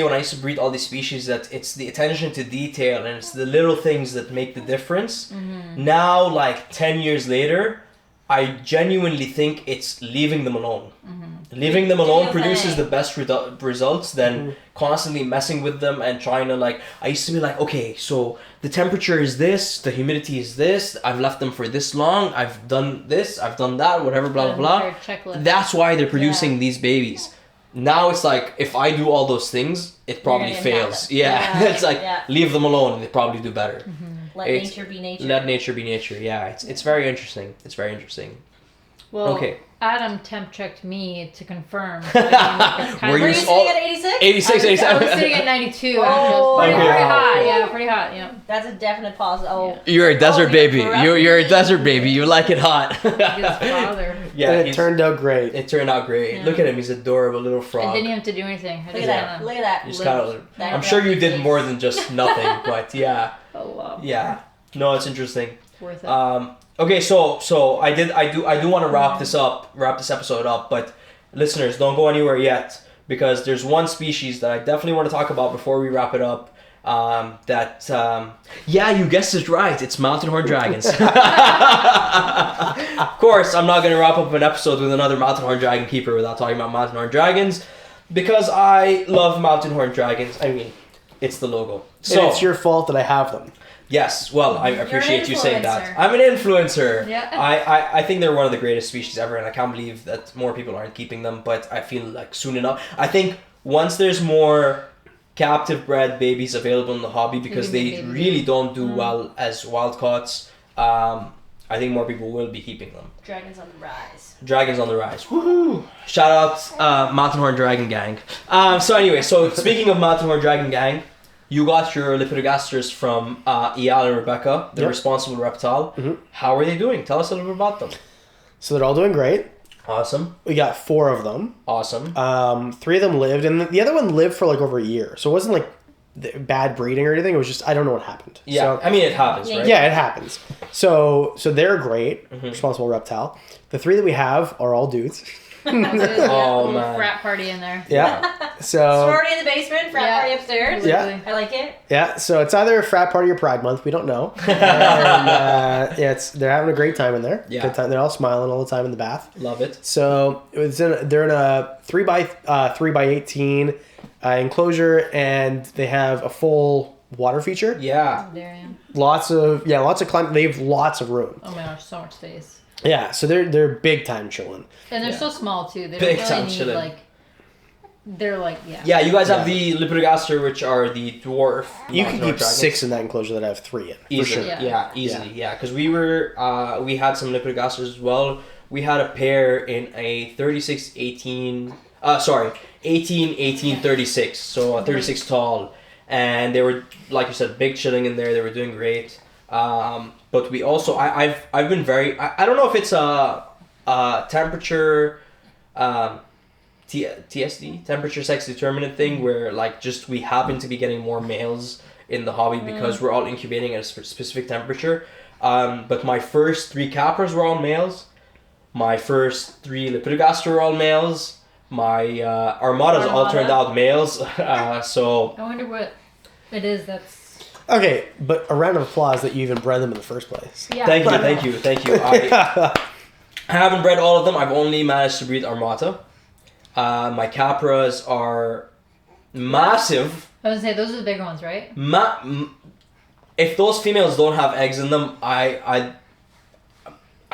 when I used to breed all these species that it's the attention to detail and it's the little things that make the difference. Mm-hmm. Now, like 10 years later, I genuinely think it's leaving them alone. Mm-hmm. Leaving them alone produces the best results than constantly messing with them and trying to like... I used to be like, okay, so the temperature is this, the humidity is this, I've left them for this long, I've done this, I've done that, whatever, blah, blah, blah. That's why they're producing these babies. Now it's like, if I do all those things, it probably fails. It's like, leave them alone and they probably do better. Mm-hmm. Let nature be nature. Let nature be nature. Yeah, it's very interesting. It's very interesting. Well, okay. Adam temp checked me to confirm. Were you sitting at 86? 86, 87. I was sitting at 92. Oh, pretty hot. Yeah, pretty hot. Yeah. That's a definite positive. Oh, you're a desert baby. You're a desert baby. You like it hot. His father. Yeah, and it turned out great. Yeah. Look at him. He's adorable little frog. I didn't even have to do anything. Look at that. Just kind of. I'm sure you did more than just nothing, but yeah. Oh wow. Yeah. No, it's interesting. It's worth it. Okay, so I do want to wrap this episode up, but listeners, don't go anywhere yet, because there's one species that I definitely want to talk about before we wrap it up. You guessed it right. It's mountain horn dragons. Of course, I'm not going to wrap up an episode with another mountain horn dragon keeper without talking about mountain horn dragons, because I love mountain horn dragons. I mean, it's the logo. So and it's your fault that I have them. Yes, well, I appreciate you saying that. I'm an influencer. Yeah. I think they're one of the greatest species ever, and I can't believe that more people aren't keeping them, but I feel like soon enough. I think once there's more captive bred babies available in the hobby, because they really don't do well as wild caughts, I think more people will be keeping them. Dragons on the rise. Woohoo! Shout out Mountain Horn Dragon Gang. So anyway, speaking of Mountain Horn Dragon Gang, you got your Lepidogasters from Eyal and Rebecca, the responsible reptile. Mm-hmm. How are they doing? Tell us a little bit about them. So they're all doing great. Awesome. We got 4 of them. Awesome. 3 of them lived, and the other one lived for like over a year. So it wasn't like bad breeding or anything. It was just, I don't know what happened. Yeah, so, I mean, it happens, right? Yeah, it happens. So they're great, responsible reptile. The 3 that we have are all dudes. Oh man! Frat party in there. Yeah. So sorority in the basement, frat party upstairs. Yeah, I like it. Yeah. So it's either a frat party or Pride Month. We don't know. And, they're having a great time in there. Yeah. Good time. They're all smiling all the time in the bath. Love it. So they're in a 3x18 enclosure, and they have a full water feature. Yeah. Lots of climate. They have lots of room. Oh my gosh, so much space. Yeah, so they're big time chilling. And they're so small too. They big don't time really need chilling. They're Yeah, you guys have the Lepidogaster, which are the dwarf. You can keep 6 in that enclosure that I have 3 in. Easily, for sure. Yeah, easily, yeah. Because we had some Lepidogasters as well. We had a pair in a 18, 36, so a 36 tall. and they were, like you said, big chilling in there. They were doing great. But we also, I've been very, I don't know if it's a temperature, TSD, temperature sex determinant thing, where like just we happen to be getting more males in the hobby because we're all incubating at a specific temperature. But my first 3 Capras were all males. My first 3 Lepidogastro were all males. My Armadas all turned out males. So I wonder what it is that's... Okay, but a round of applause that you even bred them in the first place. Yeah. Thank you. I haven't bred all of them. I've only managed to breed Armata. My Capras are massive. I was gonna say, those are the bigger ones, right? If those females don't have eggs in them, I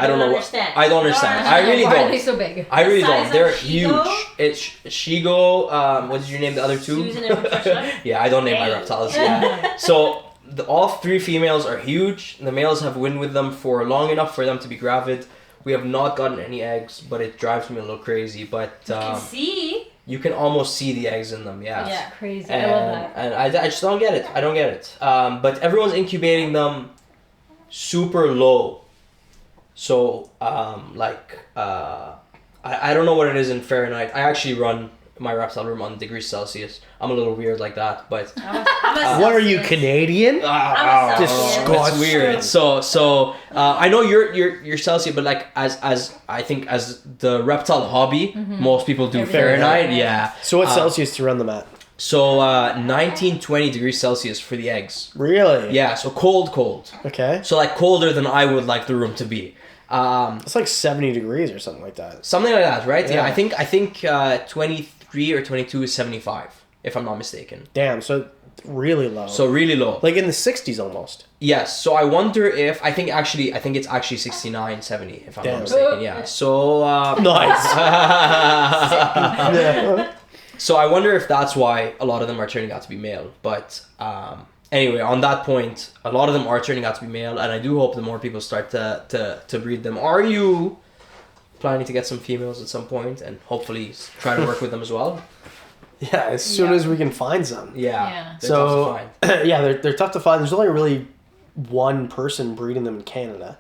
don't know understand. I don't understand. I really Why don't. are they so big? I really don't. Size They're of huge. Shigo? It's Shigo. What did you name the other 2? Susan and Patricia? Yeah, I don't name my reptiles. Yeah. So all 3 females are huge. The males have been with them for long enough for them to be gravid. We have not gotten any eggs, but it drives me a little crazy. But You can see. you can almost see the eggs in them. Yeah. Yeah. Crazy. And, I love that. and I just don't get it. I don't get it. But everyone's incubating them super low. So, I don't know what it is in Fahrenheit. I actually run my reptile room on degrees Celsius. I'm a little weird like that, but... I'm a What are you, Celsius. Canadian? I'm a Celsius. It's weird. So I know you're Celsius, but like as I think as the reptile hobby, most people do Fahrenheit. Yeah. So what's Celsius to run them at? So 19-20 degrees Celsius for the eggs. Really? Yeah. So cold. Okay. So like colder than I would like the room to be. It's like 70 degrees or something like that. Something like that, right? Yeah. I think 23 or 22 is 75, if I'm not mistaken. Damn, so really low. So really low. Like in the 60s almost. Yes. So I wonder if I think it's actually 69, 70, if I'm not mistaken. Yeah. So Nice. yeah. So I wonder if that's why a lot of them are turning out to be male. But anyway, on that point, a lot of them are turning out to be male, and I do hope the more people start to breed them. Are you planning to get some females at some point and hopefully try to work with them as well? Yeah, as soon as we can find some. Yeah. They're tough to find. Yeah, they're tough to find. There's only really one person breeding them in Canada.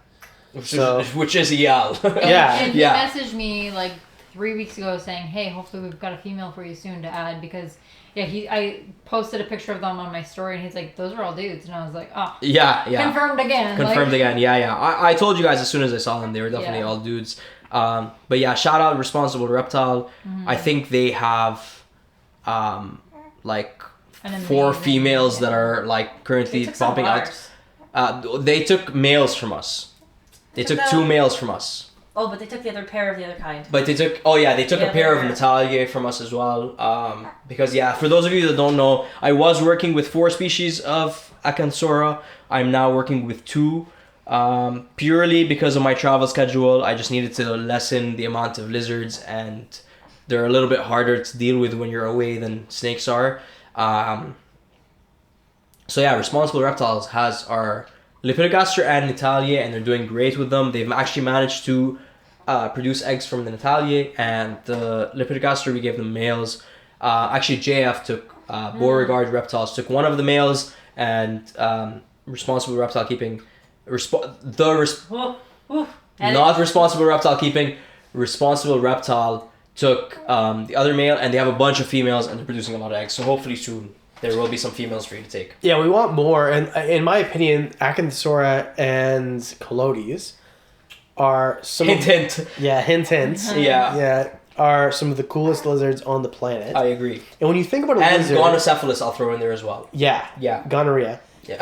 Which is Eyal. Yeah. And he Yeah. messaged me like 3 weeks ago saying, hey, hopefully we've got a female for you soon to add, because I posted a picture of them on my story and he's like, those are all dudes, and I was like, oh, Yeah. confirmed again. Confirmed again. Yeah. I told you guys as soon as I saw them, they were definitely all dudes. But yeah, shout out Responsible Reptile. I think they have like An 4 amazing- females that are like currently popping out. They took males from us. They took 2 males from us. Oh, but they took the other pair of the other kind. But they took a pair of Natalia from us as well. Because for those of you that don't know, I was working with 4 species of Acanthora. I'm now working with 2. Purely because of my travel schedule. I just needed to lessen the amount of lizards, and they're a little bit harder to deal with when you're away than snakes are. So yeah, Responsible Reptiles has our Lepidogastro and Natalia, and they're doing great with them. They've actually managed to produce eggs from the Natalia, and the Lepidogastro, we gave them males. Actually, JF took, Beauregard Reptiles took one of the males, and Responsible Reptile Keeping, not Responsible Reptile Keeping, Responsible Reptile took the other male, and they have a bunch of females, and they're producing a lot of eggs. So hopefully soon there will be some females for you to take. Yeah, we want more, and in my opinion, Acanthora and Colodes are some Hint. Yeah, hint. Yeah. Yeah, are some of the coolest lizards on the planet. I agree. And when you think about a And lizard, gonocephalus I'll throw in there as well. yeah, gonorrhea. Yeah.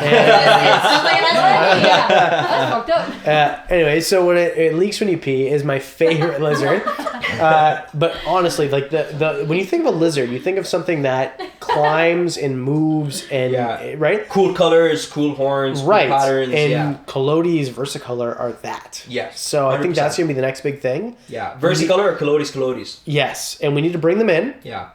That's fucked up. Anyway, so when it leaks when you pee is my favorite lizard. But honestly, like the when you think of a lizard, you think of something that climbs and moves and right. Cool colors, cool horns, Right, cool patterns. and Colodes versicolor are that. Yes, So I think 100%. that's gonna be the next big thing. Yeah, versicolor or Colodes. Yes, and we need to bring them in. Yeah.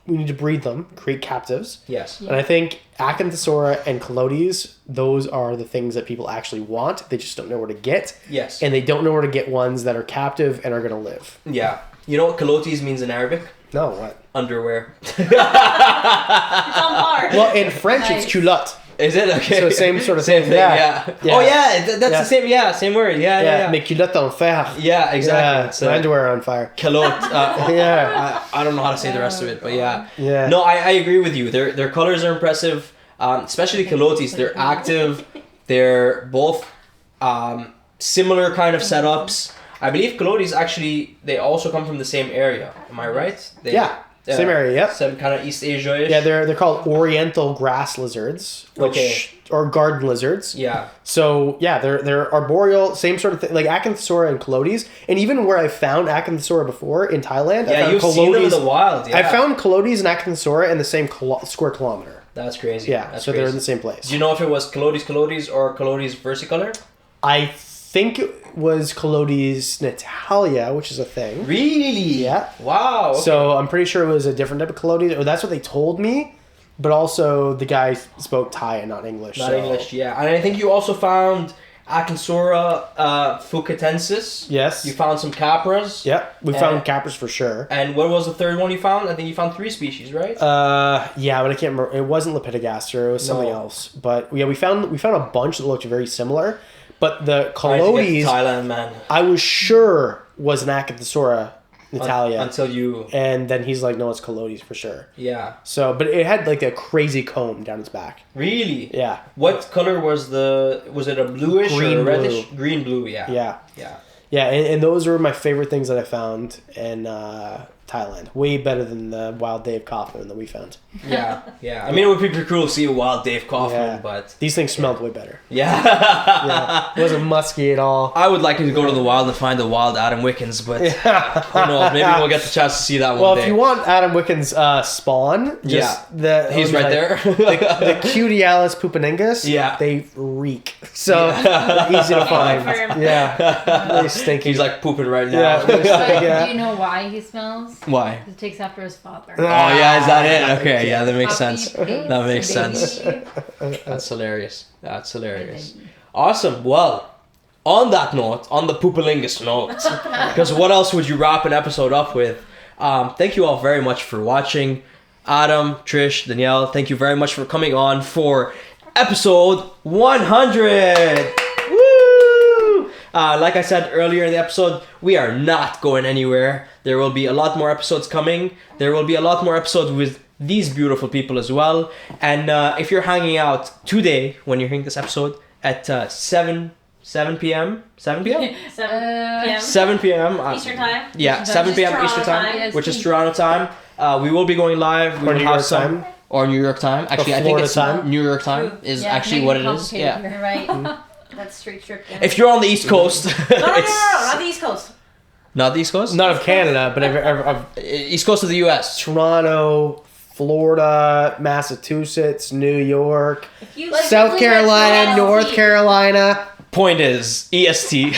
We need to breed them, create captives. Yes. And I think Acanthosora and Colodes, those are the things that people actually want. They just don't know where to get. Yes. And they don't know where to get ones that are captive and are going to live. Yeah. You know what calotes means in Arabic? No, what? Underwear. It's on par. Well, in French, it's culotte. Is it? Okay. So same sort of same thing. thing. Yeah. Oh yeah, that's the same. Yeah, same word. Yeah. Mes culottes en fer. Yeah, exactly. Yeah, my underwear on fire. Calotte. Yeah. I don't know how to say the rest of it, but yeah. Yeah. No, I agree with you. Their colors are impressive, especially calotes. They're active. They're both similar kind of setups. I believe calotes actually, they also come from the same area. Am I right? Same area, yep. Some kind of East Asia-ish. Yeah, they're called oriental grass lizards, or garden lizards. Yeah. So yeah, they're arboreal, same sort of thing, like Acanthosora and calotes. And even where I found Acanthosora before in Thailand, I found you've seen them in the wild. Yeah. I found calotes and Acanthosora in the same square kilometer. That's crazy. Yeah, That's so crazy. They're in the same place. Do you know if it was calotes or calotes versicolor? I think it was Calotes natalia, which is a thing. Really? Yeah. Wow. Okay. So I'm pretty sure it was a different type of Calotes, or that's what they told me. But also the guy spoke Thai and not English. Not English, yeah. And I think you also found Acanthosora fucatensis. Yes. You found some capras. Yep. We found capras for sure. And what was the third one you found? I think you found 3 species, right? Yeah, but I can't remember. It wasn't Lepidogastro. It was something else. But yeah, we found a bunch that looked very similar. But the Calotes, Thailand, man. I was sure was an Acanthosora natalia. Until you... And then he's like, no, it's Calotes for sure. Yeah. So, but it had like a crazy comb down its back. Really? Yeah. What color was it a bluish Green or a reddish? blue. Green blue, yeah. Yeah. Yeah. Yeah, and those were my favorite things that I found in Thailand. Way better than the wild Dave Kaufman that we found. Yeah, yeah. I mean, it would be pretty cool to see a wild Dave Kaufman, but... These things smelled way better. Yeah. Yeah. It wasn't musky at all. I would like to go to the wild and find the wild Adam Wickens, but who knows? Maybe we'll get the chance to see that one day. Well, if you want Adam Wickens' spawn, he's right there. the Cutialis pupaningus, they reek. So they're easy to find. Yeah. They stink. He's like pooping right now. Yeah. Do you know why he smells? Why? It takes after his father. Oh yeah, is that it? Okay, yeah, that makes sense. Puppy, That makes sense. That's hilarious. That's hilarious. Awesome. Well, on that note, on the poopalingus note, because what else would you wrap an episode up with? Thank you all very much for watching. Adam, Trish, Danielle, thank you very much for coming on for episode 100. Woo! Like I said earlier in the episode, we are not going anywhere. There will be a lot more episodes coming. There will be a lot more episodes with these beautiful people as well. And if you're hanging out today, when you're hearing this episode, at 7 p.m. 7 p.m. 7 p.m. Eastern time. Yeah, 7 p.m. Eastern time, which is Toronto time. We will be going live. Or New York time. Or New York time. Actually, I think it's time. New York time is actually what it is. Yeah. You're right. That's straight strip. Yeah. If you're on the East Coast, no, not the East Coast. Not the East Coast. Not of Canada, but East Coast of the U.S. Toronto, Florida, Massachusetts, New York, Like South Carolina, North Carolina. Point is EST.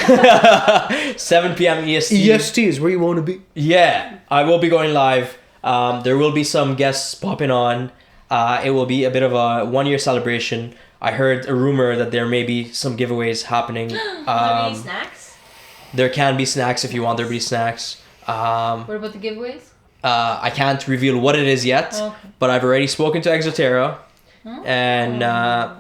7 p.m. EST. EST is where you want to be. Yeah, I will be going live. There will be some guests popping on. It will be a bit of a 1-year celebration. I heard a rumor that there may be some giveaways happening. Maybe snacks? There can be snacks if you want there to be snacks. What about the giveaways? I can't reveal what it is yet, but I've already spoken to Exo Terra, and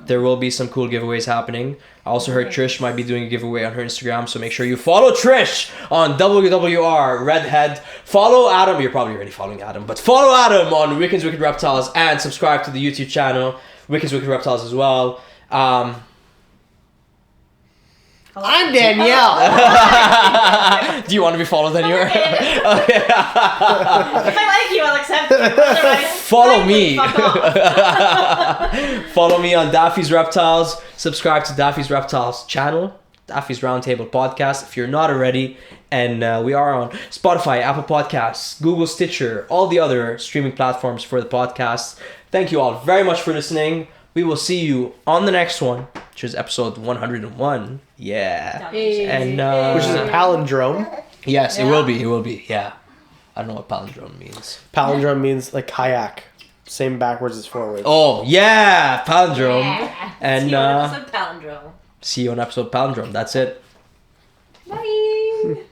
there will be some cool giveaways happening. I also heard Trish might be doing a giveaway on her Instagram, so make sure you follow Trish on WWR Redhead. Follow Adam. You're probably already following Adam, but follow Adam on Wickens Wicked Reptiles and subscribe to the YouTube channel Wickens Wicked Reptiles as well. I'm Danielle. Do you want to be followed then? Okay. If I like you, I'll accept you. Otherwise, Follow me. fuck off. Follow me on Daffy's Reptiles. Subscribe to Daffy's Reptiles channel, Daffy's Roundtable Podcast, if you're not already. And we are on Spotify, Apple Podcasts, Google Stitcher, all the other streaming platforms for the podcast. Thank you all very much for listening. We will see you on the next one, which is episode 101. Yeah. And Which is a palindrome. yes, it will be. It will be. Yeah. I don't know what palindrome means. Palindrome means like kayak. Same backwards as forwards. Oh, yeah. Palindrome. And See you on episode palindrome. see you on episode palindrome. That's it. Bye.